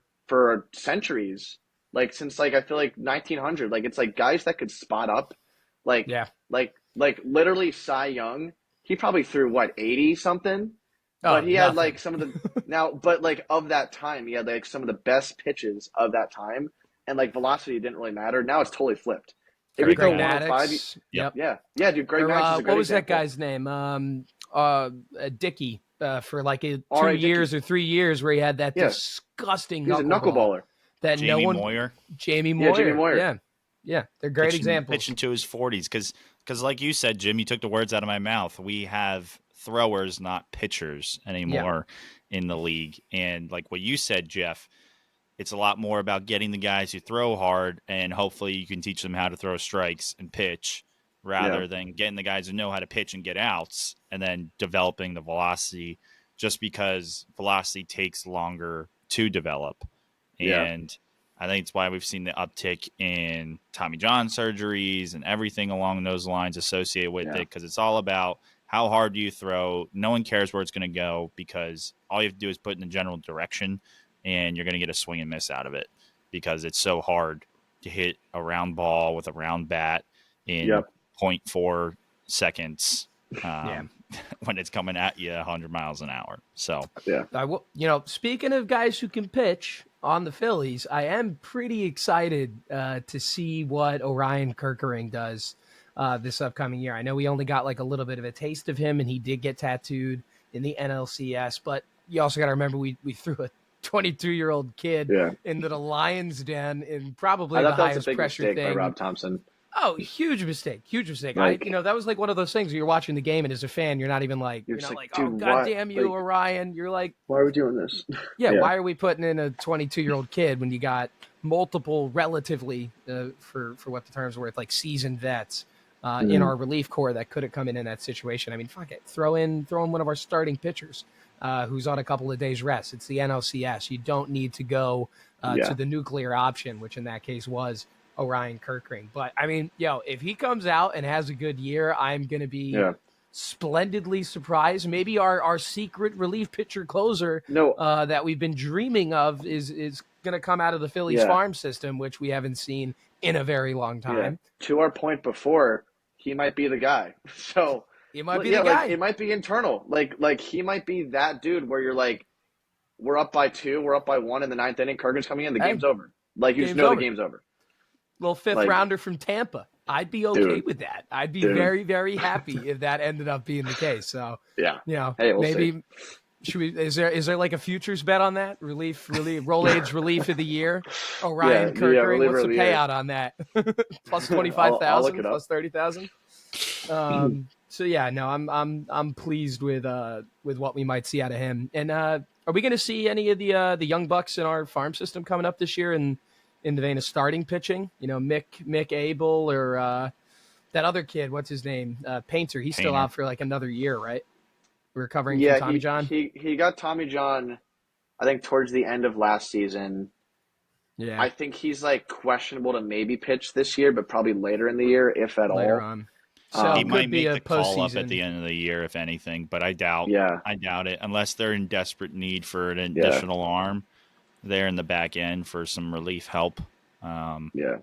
centuries, like since like I feel like 1900, like it's like guys that could spot up, like literally Cy Young. He probably threw 80 something, but he had like some of the but like of that time, he had like some of the best pitches of that time, and like velocity didn't really matter. Now it's totally flipped. If you throw 105, dude, Greg Maddux is a great what was example. That guy's name? Dickey. For like 2 years or 3 years, where he had that disgusting knuckleballer. That Jamie no one, Moyer. Jamie Moyer. Yeah, Yeah, they're great examples. Pitching to his 40s, because like you said, Jim, you took the words out of my mouth. We have throwers, not pitchers anymore in the league, and like what you said, Jeff, it's a lot more about getting the guys who throw hard, and hopefully you can teach them how to throw strikes and pitch, rather than getting the guys who know how to pitch and get outs and then developing the velocity, just because velocity takes longer to develop. And I think it's why we've seen the uptick in Tommy John surgeries and everything along those lines associated with it, because it's all about how hard do you throw. No one cares where it's going to go, because all you have to do is put in the general direction, and you're going to get a swing and miss out of it, because it's so hard to hit a round ball with a round bat in 0.4 seconds when it's coming at you 100 miles an hour. So, speaking of guys who can pitch on the Phillies, I am pretty excited to see what Orion Kerkering does this upcoming year. I know we only got like a little bit of a taste of him, and he did get tattooed in the NLCS, but you also got to remember we threw a 22-year-old kid into the Lions Den in probably the highest pressure thing by Rob Thompson. Oh, huge mistake. Huge mistake. Like, That was like one of those things where you're watching the game and as a fan, you're not even like, you're you're just not like, like, oh, dude, God what? damn you, Like, Orion. You're like, why are we doing this? yeah, Yeah. why are we putting in a 22-year-old kid when you got multiple relatively, for what the term's worth, like seasoned vets in our relief corps that could have come in that situation? I mean, fuck it. Throw in one of our starting pitchers who's on a couple of days rest. It's the NLCS. You don't need to go to the nuclear option, which in that case was Orion Kirkring. But I mean, if he comes out and has a good year, I'm going to be splendidly surprised. Maybe our secret relief pitcher closer No. that we've been dreaming of is going to come out of the Phillies farm system, which we haven't seen in a very long time. Yeah. To our point before, he might be the guy. So he might be the guy. Like, it might be internal. Like he might be that dude where you're like, we're up by 2, we're up by 1 in the 9th inning. Kirkland's coming in, the game's over. Like, you just know the game's over. Little fifth rounder from Tampa. I'd be okay with that. I'd be very, very happy if that ended up being the case. So yeah, hey, we'll maybe see. Should we? Is there like a futures bet on that? Relief, roll age relief of the year. Orion Kirkering. What's the payout on that? Plus 25,000, plus 30,000. So yeah, no, I'm pleased with what we might see out of him. And are we going to see any of the young bucks in our farm system coming up this year in the vein of starting pitching? Mick Abel or that other kid, what's his name? Painter. He's still out for like another year, right? Recovering from Tommy John. He got Tommy John, I think, towards the end of last season. Yeah, I think he's like questionable to maybe pitch this year, but probably later in the year, if at all. Later on. So he might make the call up at the end of the year, if anything, but I doubt it, unless they're in desperate need for an additional arm there in the back end for some relief help.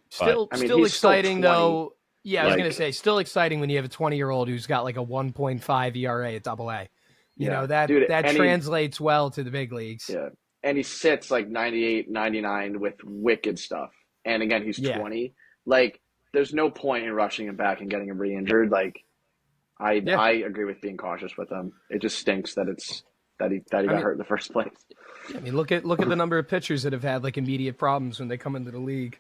Still exciting though. Yeah, I was going to say, still exciting when you have a 20-year-old who's got like a 1.5 ERA at AA. That translates well to the big leagues. Yeah, and he sits like 98, 99 with wicked stuff. And again, he's 20. Like, there's no point in rushing him back and getting him re-injured. Like, I agree with being cautious with him. It just stinks that he got hurt in the first place. I mean, look at the number of pitchers that have had like immediate problems when they come into the league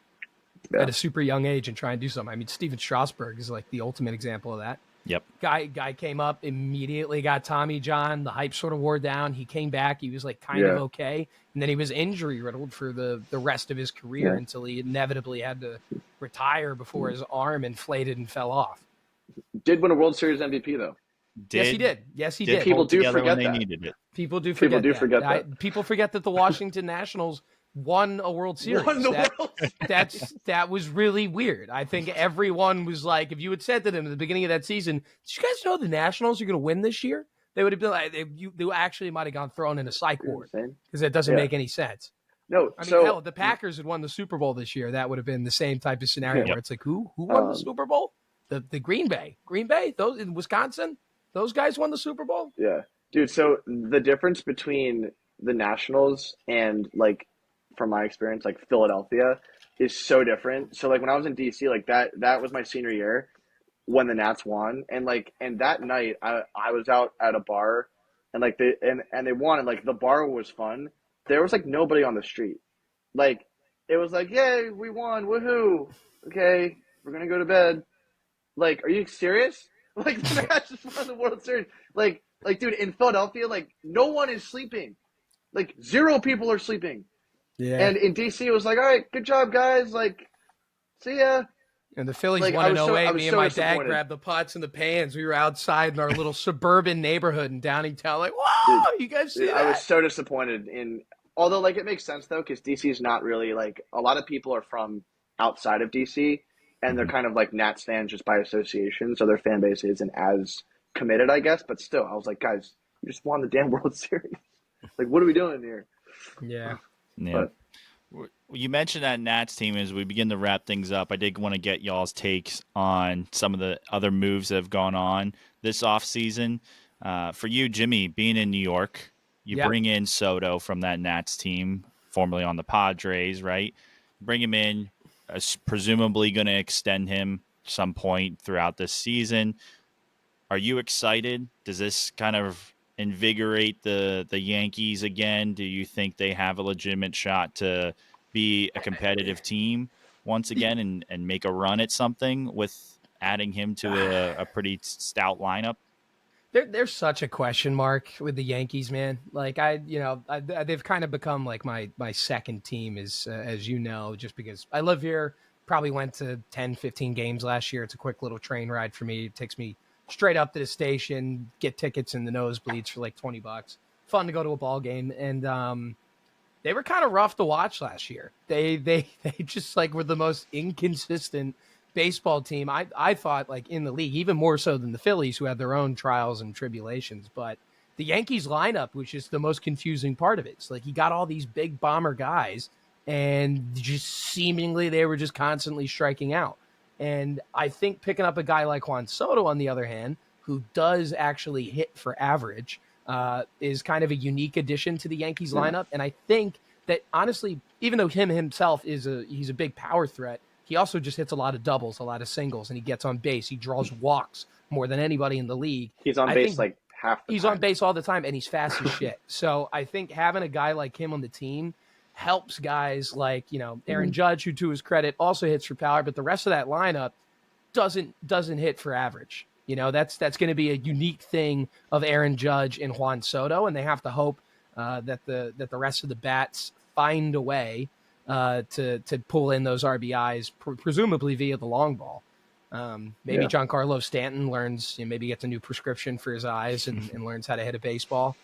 at a super young age and try and do something. I mean, Steven Strasburg is like the ultimate example of that. Yep. Guy came up, immediately got Tommy John. The hype sort of wore down. He came back. He was like kind of okay. And then he was injury riddled for the rest of his career until he inevitably had to retire before his arm inflated and fell off. Did win a World Series MVP though. Yes, he did. People do forget that. Needed it. People do forget that. People forget that the Washington Nationals won a World Series. That was really weird. I think everyone was like, if you had said to them at the beginning of that season, did you guys know the Nationals are going to win this year? They would have been like, they actually might have gone thrown in a psych ward because that doesn't make any sense. No, I mean, hell, the Packers had won the Super Bowl this year. That would have been the same type of scenario where it's like, who won the Super Bowl? The Green Bay, those in Wisconsin, those guys won the Super Bowl. Yeah, dude. So the difference between the Nationals and, like, from my experience, like Philadelphia, is so different. So like when I was in DC, like that was my senior year when the Nats won, and that night I was out at a bar, and like they won, and like the bar was fun. There was like nobody on the street. Like, it was like, yay, we won, woohoo. Okay, we're gonna go to bed. Like, are you serious? Like, the Nats just won the World Series. Like, dude, in Philadelphia, like, no one is sleeping. Like, 0 people are sleeping. Yeah. And in DC, it was like, all right, good job, guys. Like, see ya. And the Phillies won in 08. Me and my dad grabbed the pots and the pans. We were outside in our little suburban neighborhood in Downingtown. Like, whoa, you guys see that? I was so disappointed although, like, it makes sense, though, because DC is not really, like, a lot of people are from outside of DC, and they're kind of like Nats fans just by association, so their fan base isn't as committed, I guess. But still, I was like, guys, we just won the damn World Series. Like, what are we doing here? Yeah. Yeah. But you mentioned that Nats team as we begin to wrap things up. I did want to get y'all's takes on some of the other moves that have gone on this offseason. For you, Jimmy, being in New York, you bring in Soto from that Nats team, formerly on the Padres, right? Bring him in, presumably going to extend him some point throughout this season. Are you excited? Does this kind of invigorate the Yankees again? Do you think they have a legitimate shot to be a competitive team? once again and make a run at something with adding him to a pretty stout lineup? They're such a question mark with the Yankees, man. Like they've kind of become like my second team, as you know, just because I live here. Probably went to 10, 15 games last year. It's a quick little train ride for me. It takes me straight up to the station, get tickets in the nosebleeds for like $20. Fun to go to a ball game, and they were kind of rough to watch last year. They just like were the most inconsistent baseball team I thought, like, in the league, even more so than the Phillies, who had their own trials and tribulations. But the Yankees lineup, which is the most confusing part of it, it's like you got all these big bomber guys, and just seemingly they were just constantly striking out. And I think picking up a guy like Juan Soto, on the other hand, who does actually hit for average, is kind of a unique addition to the Yankees lineup. And I think that, honestly, even though himself he's a big power threat, he also just hits a lot of doubles, a lot of singles, and he gets on base. He draws walks more than anybody in the league. He's on base like half the time. He's on base all the time, and he's fast as shit. So I think having a guy like him on the team helps guys like, Aaron Judge, who, to his credit, also hits for power, but the rest of that lineup doesn't hit for average. That's going to be a unique thing of Aaron Judge and Juan Soto, and they have to hope that the rest of the bats find a way to pull in those RBIs, presumably via the long ball. Maybe Giancarlo Stanton learns, maybe gets a new prescription for his eyes and learns how to hit a baseball.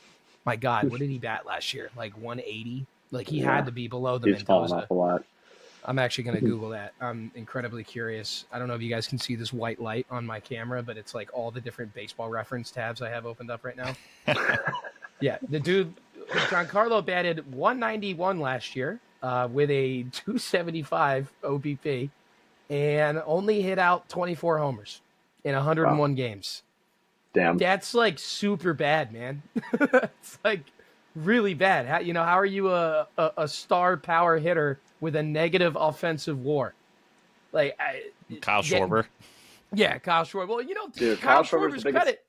My God, what did he bat last year? Like 180? Like, he had to be below the He's fallen Mendoza. off a lot. I'm actually going to Google that. I'm incredibly curious. I don't know if you guys can see this white light on my camera, but it's like all the different baseball reference tabs I have opened up right now. Yeah, the dude, Giancarlo, batted 191 last year with a 275 OBP and only hit out 24 homers in 101 games. Damn. That's like super bad, man. It's like really bad. How are you a star power hitter with a negative offensive WAR? Like Kyle Schwarber. Yeah, Kyle Schwarber. Well, Dude, Kyle Schwarber's Schwarber's the biggest credit.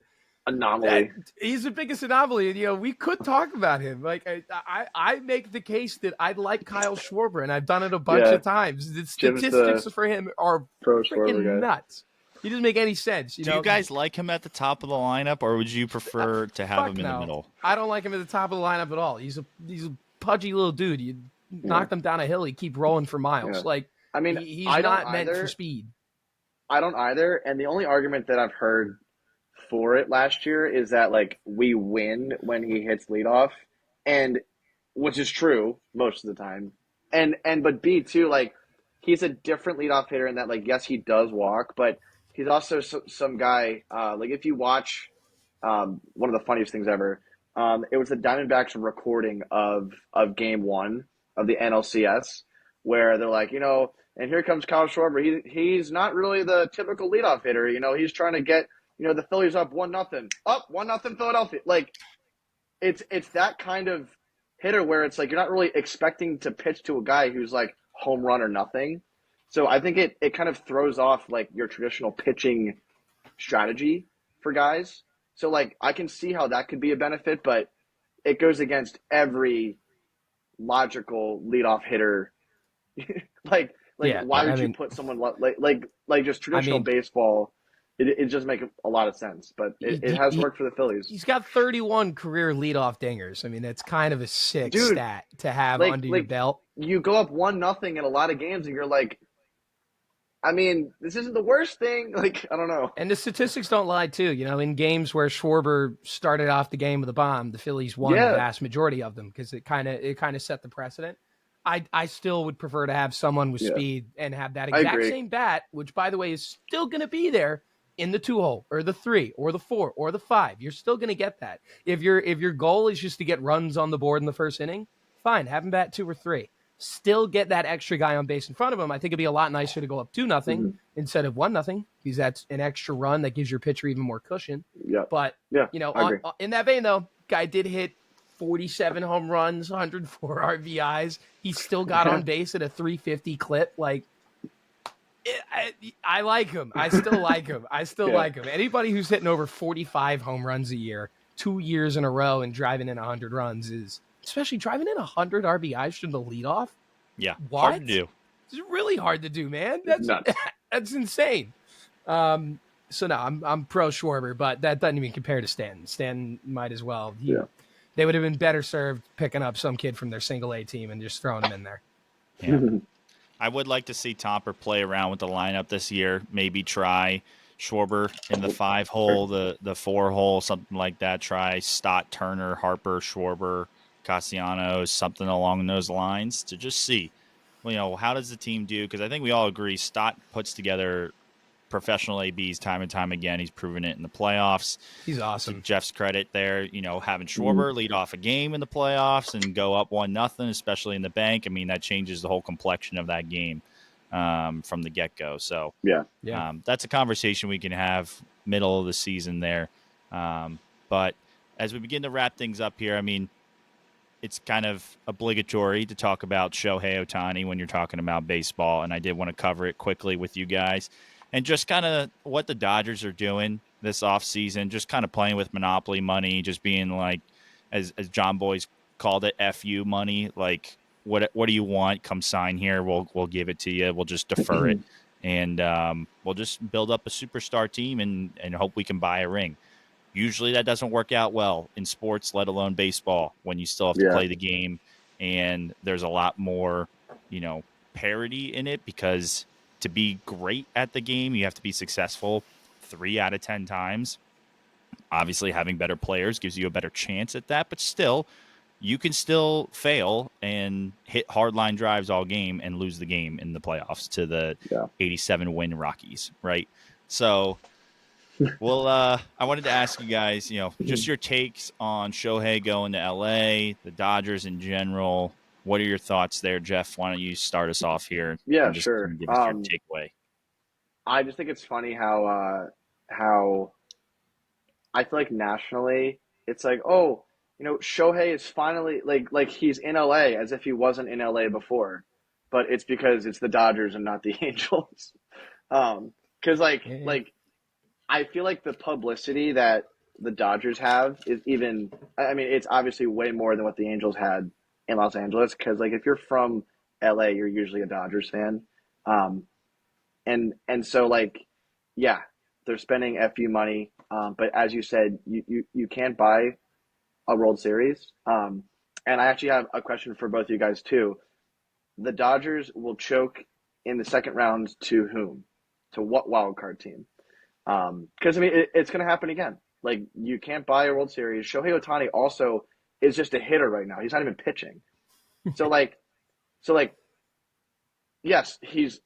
anomaly. He's the biggest anomaly. And, we could talk about him. Like, I make the case that I like Kyle Schwarber, and I've done it a bunch of times. The statistics for him are freaking nuts. He doesn't make any sense. Do you guys like him at the top of the lineup, or would you prefer to have him in the middle? I don't like him at the top of the lineup at all. He's a pudgy little dude. You knock him down a hill, he keep rolling for miles. Yeah. Like, I mean, he's I not don't meant either. for speed. I don't either. And the only argument that I've heard for it last year is that, like, we win when he hits leadoff, and which is true most of the time. But B, too, like, he's a different leadoff hitter in that, like, yes, he does walk, but he's also some guy, like, if you watch one of the funniest things ever, it was the Diamondbacks recording of game one of the NLCS, where they're like, and here comes Kyle Schwarber. He's not really the typical leadoff hitter. He's trying to get, the Phillies up 1-0. Up 1-0 Philadelphia. Like, it's that kind of hitter where it's like you're not really expecting to pitch to a guy who's like home run or nothing. So I think it kind of throws off like your traditional pitching strategy for guys. So, like, I can see how that could be a benefit, but it goes against every logical leadoff hitter. Why would you put someone like just traditional baseball? It just makes a lot of sense, but it has worked for the Phillies. He's got 31 career leadoff dingers. I mean, that's kind of a sick stat to have under your belt. You go up 1-0 in a lot of games, and you're like, I mean, this isn't the worst thing. Like, I don't know. And the statistics don't lie, too. In games where Schwarber started off the game with a bomb, the Phillies won the vast majority of them because it kind of set the precedent. I still would prefer to have someone with speed and have that exact same bat, which, by the way, is still going to be there in the 2-hole or the 3 or the 4 or the 5. You're still going to get that. If your goal is just to get runs on the board in the first inning, fine, have him bat 2 or 3. Still get that extra guy on base in front of him. I think it'd be a lot nicer to go up 2-0 instead of 1-0 because that's an extra run that gives your pitcher even more cushion. Yeah. But, in that vein, though, guy did hit 47 home runs, 104 RBIs. He still got on base at a 350 clip. Like, I like him. I still like him. Like him. Anybody who's hitting over 45 home runs a year, 2 years in a row, and driving in 100 runs is, especially driving in 100 RBIs from the leadoff. Yeah, what? hard to do. It's really hard to do, man. It's nuts. That's insane. So no, I'm pro Schwarber, but that doesn't even compare to Stanton. Stanton might as well. Yeah. They would have been better served picking up some kid from their single A team and just throwing him in there. Yeah. I would like to see Topper play around with the lineup this year. Maybe try Schwarber in the 5 hole, the 4 hole, something like that. Try Stott, Turner, Harper, Schwarber, Castellanos, something along those lines to just see, how does the team do? Because I think we all agree Stott puts together professional ABs time and time again. He's proven it in the playoffs. He's awesome. To Jeff's credit there, having Schwarber lead off a game in the playoffs and go up 1-0, especially in the bank. I mean, that changes the whole complexion of that game from the get-go. So that's a conversation we can have middle of the season there. But as we begin to wrap things up here, I mean, it's kind of obligatory to talk about Shohei Ohtani when you're talking about baseball, and I did want to cover it quickly with you guys. And just kind of what the Dodgers are doing this offseason, just kind of playing with monopoly money, just being like, as John Boy's called it, FU money. Like, what do you want? Come sign here. We'll give it to you. We'll just defer it. And we'll just build up a superstar team and hope we can buy a ring. Usually that doesn't work out well in sports, let alone baseball, when you still have to play the game. And there's a lot more, parity in it, because to be great at the game, you have to be successful 3 out of 10 times. Obviously, having better players gives you a better chance at that, but still, you can still fail and hit hard line drives all game and lose the game in the playoffs to the 87-win Rockies, right? So, well, I wanted to ask you guys, just your takes on Shohei going to LA, the Dodgers in general. What are your thoughts there, Jeff? Why don't you start us off here? Yeah, and just sure. Give us your takeaway. I just think it's funny how I feel like nationally it's like, oh, Shohei is finally like he's in LA as if he wasn't in LA before, but it's because it's the Dodgers and not the Angels. Because like I feel like the publicity that the Dodgers have is even. I mean, it's obviously way more than what the Angels had in Los Angeles. Because like if you're from LA, you're usually a Dodgers fan. And so like, yeah, they're spending FU money, but as you said, you can't buy a World Series. And I actually have a question for both of you guys too. The Dodgers will choke in the second round to whom? To what wild card team? Because I mean, it's going to happen again. Like you can't buy a World Series. Shohei Ohtani also is just a hitter right now. He's not even pitching. So like, yes, he's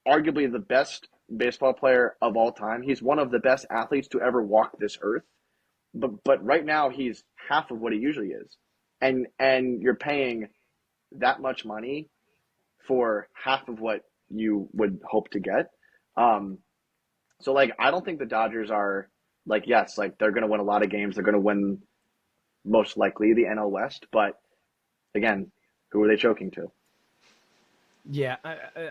arguably the best baseball player of all time. He's one of the best athletes to ever walk this earth. But right now he's half of what he usually is. And you're paying that much money for half of what you would hope to get. So like I don't think the Dodgers are like, yes, like they're going to win a lot of games. They're going to win most likely the NL West, but again, who are they choking to? Yeah,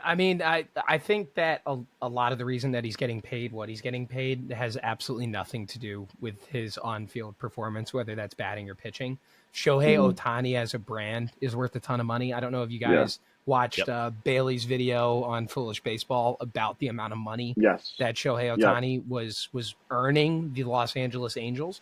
I mean, I think that a lot of the reason that he's getting paid what he's getting paid has absolutely nothing to do with his on-field performance, whether that's batting or pitching. Shohei Ohtani as a brand is worth a ton of money. I don't know if you guys watched Bailey's video on Foolish Baseball about the amount of money that Shohei Ohtani was earning the Los Angeles Angels.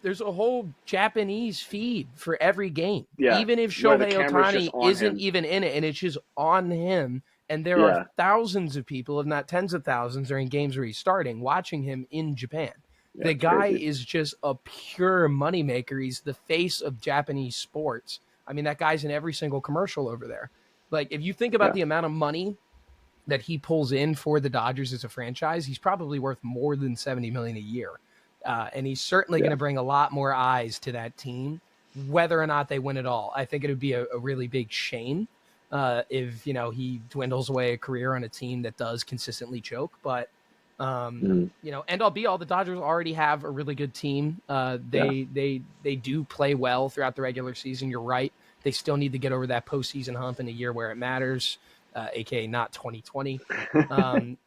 There's a whole Japanese feed for every game. Yeah. Even if Shohei Ohtani isn't even in it and it's just on him. And there are thousands of people, if not tens of thousands, during games where he's starting, watching him in Japan. Yeah, the guy is just a pure moneymaker. He's the face of Japanese sports. I mean, that guy's in every single commercial over there. Like, if you think about the amount of money that he pulls in for the Dodgers as a franchise, he's probably worth more than $70 million a year. And he's certainly going to bring a lot more eyes to that team, whether or not they win it all. I think it would be a really big shame if, he dwindles away a career on a team that does consistently choke. But, and all be all, the Dodgers already have a really good team. They do play well throughout the regular season. You're right. They still need to get over that postseason hump in a year where it matters. AKA not 2020.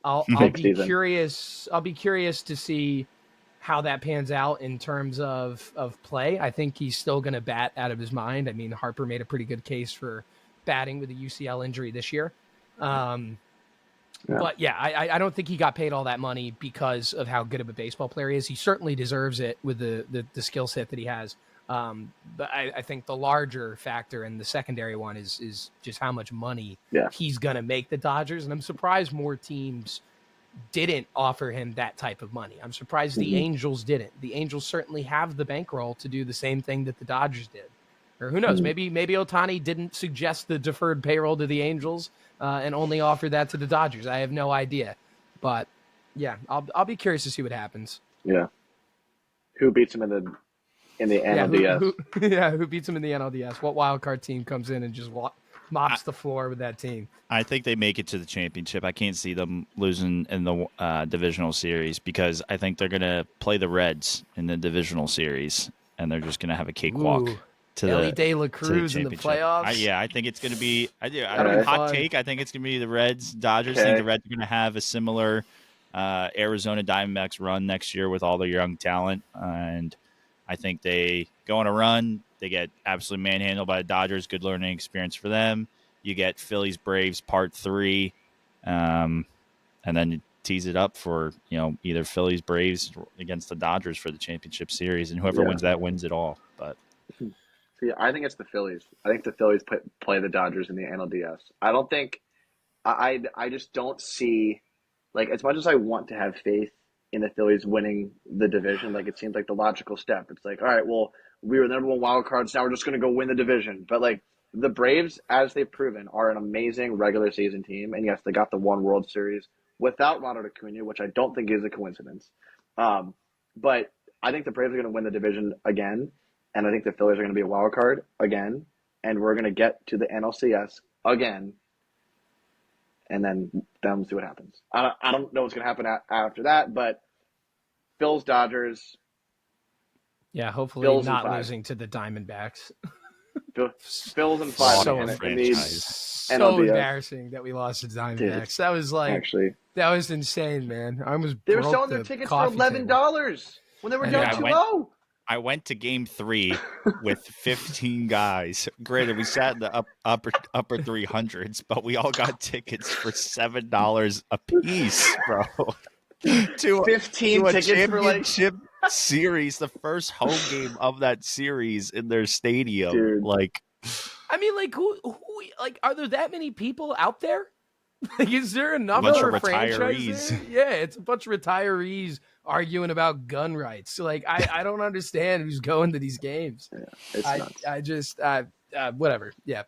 I'll be curious. I'll be curious to see how that pans out in terms of play. I think he's still going to bat out of his mind. I mean, Harper made a pretty good case for batting with a UCL injury this year. But yeah, I don't think he got paid all that money because of how good of a baseball player he is. He certainly deserves it with the skill set that he has. But I think the larger factor and the secondary one is just how much money he's going to make the Dodgers. And I'm surprised more teams didn't offer him that type of money. I'm surprised the Angels didn't. The Angels certainly have the bankroll to do the same thing that the Dodgers did. Or who knows? Maybe Ohtani didn't suggest the deferred payroll to the Angels and only offered that to the Dodgers. I have no idea. But yeah, I'll be curious to see what happens. Yeah. Who beats him in the NLDS? Who beats him in the NLDS? What wild card team comes in and just mops the floor with that team? I think they make it to the championship. I can't see them losing in the divisional series because I think they're going to play the Reds in the divisional series, and they're just going to have a cakewalk. To Ellie De La Cruz in the playoffs. I think it's going to be. That'll be hot fun. take. I think it's going to be the Reds. Dodgers. I think the Reds are going to have a similar Arizona Diamondbacks run next year with all their young talent, and I think they go on a run. They get absolutely manhandled by the Dodgers. Good learning experience for them. You get Phillies Braves Part 3, and then you tease it up for either Phillies Braves against the Dodgers for the championship series, and whoever wins that wins it all. But see, I think it's the Phillies. I think the Phillies play the Dodgers in the NLDS. I don't think I just don't see, like, as much as I want to have faith in the Phillies winning the division, like, it seems like the logical step. It's like, all right, well, we were the number one wild card, so now we're just going to go win the division. But, like, the Braves, as they've proven, are an amazing regular season team. And yes, they got the one World Series without Ronald Acuna, which I don't think is a coincidence. But I think the Braves are going to win the division again. And I think the Phillies are going to be a wild card again. And we're going to get to the NLCS again. And then we'll see what happens. I don't know what's going to happen after that, but Phil's Dodgers. Yeah, hopefully Phil's not losing to the Diamondbacks. Phil's in 5. So embarrassing that we lost to the Diamondbacks. Dude, that was like actually, that was insane, man. I almost they were selling their tickets for $11 when they were down 2-0. I went to Game 3 with 15 guys. Granted, we sat in the upper 300s, but we all got tickets for $7 a piece, bro. to 15 a tickets championship series, the first home game of that series in their stadium. Dude. Like, I mean, like, who like, are there that many people out there? Like, is there enough bunch for of a franchise retirees. there? Yeah, it's a bunch of retirees arguing about gun rights. Like, I don't understand who's going to these games. Yeah, it's nuts. I just whatever. Yeah,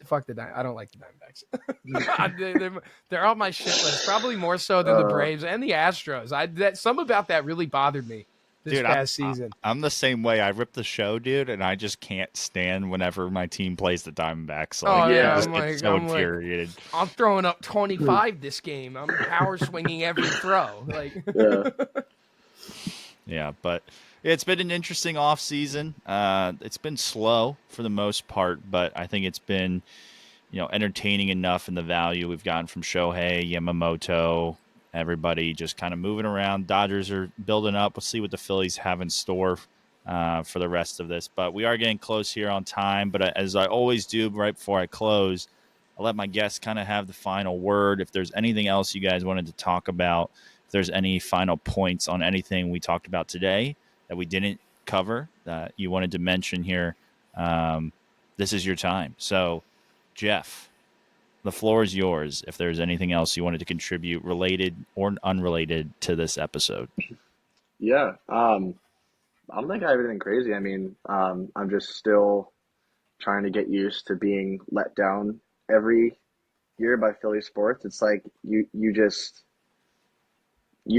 fuck I don't like the Diamondbacks. they're on my shit list, probably more so than the Braves and the Astros. Some about that really bothered me this past season. I'm the same way. I ripped the show, dude, and I just can't stand whenever my team plays the Diamondbacks. Like, it's so infuriated. I'm throwing up 25 this game. I'm power swinging every throw. Like, yeah, but it's been an interesting off season. It's been slow for the most part, but I think it's been, entertaining enough in the value we've gotten from Shohei, Yamamoto, everybody just kind of moving around. Dodgers are building up. We'll see what the Phillies have in store for the rest of this. But we are getting close here on time. But as I always do right before I close, I'll let my guests kind of have the final word. If there's anything else you guys wanted to talk about, if there's any final points on anything we talked about today that we didn't cover that you wanted to mention here, this is your time. So, Jeff, the floor is yours if there's anything else you wanted to contribute related or unrelated to this episode. Yeah. I don't think I have anything crazy. I mean, I'm just still trying to get used to being let down every year by Philly sports. It's like you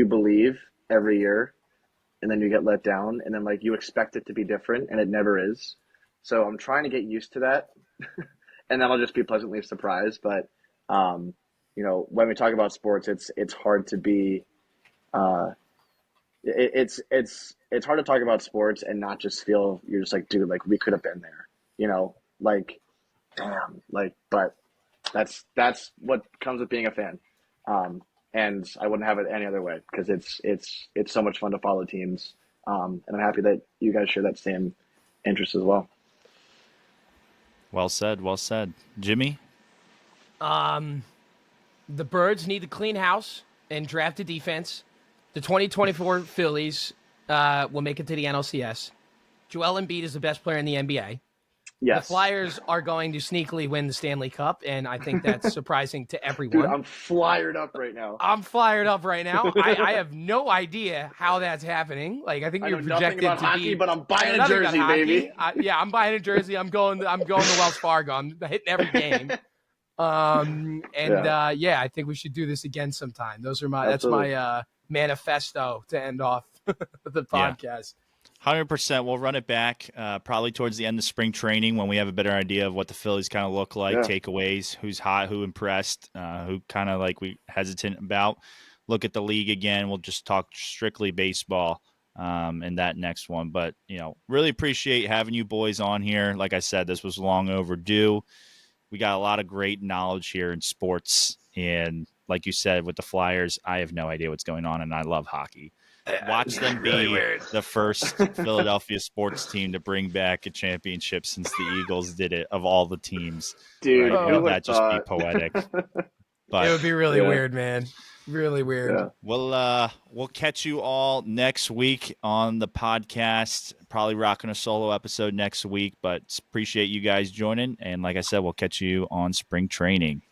believe every year and then you get let down and then like you expect it to be different and it never is. So I'm trying to get used to that. And then I'll just be pleasantly surprised. But, when we talk about sports, it's hard to be, it's hard to talk about sports and not just feel you're just like, dude, like we could have been there, like, damn, like, but that's what comes with being a fan. And I wouldn't have it any other way because it's so much fun to follow teams. And I'm happy that you guys share that same interest as well. Well said. Well said. Jimmy? The Birds need to clean house and draft a defense. The 2024 Phillies will make it to the NLCS. Joel Embiid is the best player in the NBA. The Yes. Flyers are going to sneakily win the Stanley Cup, and I think that's surprising to everyone. Dude, I'm fired up right now. I'm fired up right now. I have no idea how that's happening. Like, I think I you're know nothing projected about to hockey, be. but I'm buying a nothing about jersey, hockey. baby. Yeah, I'm buying a jersey. I'm going to Wells Fargo. I'm hitting every game. Yeah, I think we should do this again sometime. That's my manifesto to end off the podcast. 100%. We'll run it back probably towards the end of spring training when we have a better idea of what the Phillies kind of look like, takeaways, who's hot, who impressed, who kind of like we hesitant about. Look at the league again. We'll just talk strictly baseball in that next one. But, really appreciate having you boys on here. Like I said, this was long overdue. We got a lot of great knowledge here in sports. And like you said, with the Flyers, I have no idea what's going on, and I love hockey. Watch them be the first Philadelphia sports team to bring back a championship since the Eagles did it, of all the teams. Dude, right? who would that just be poetic. But it would be really weird, man. Really weird. Yeah. We'll catch you all next week on the podcast. Probably rocking a solo episode next week, but appreciate you guys joining. And like I said, we'll catch you on spring training.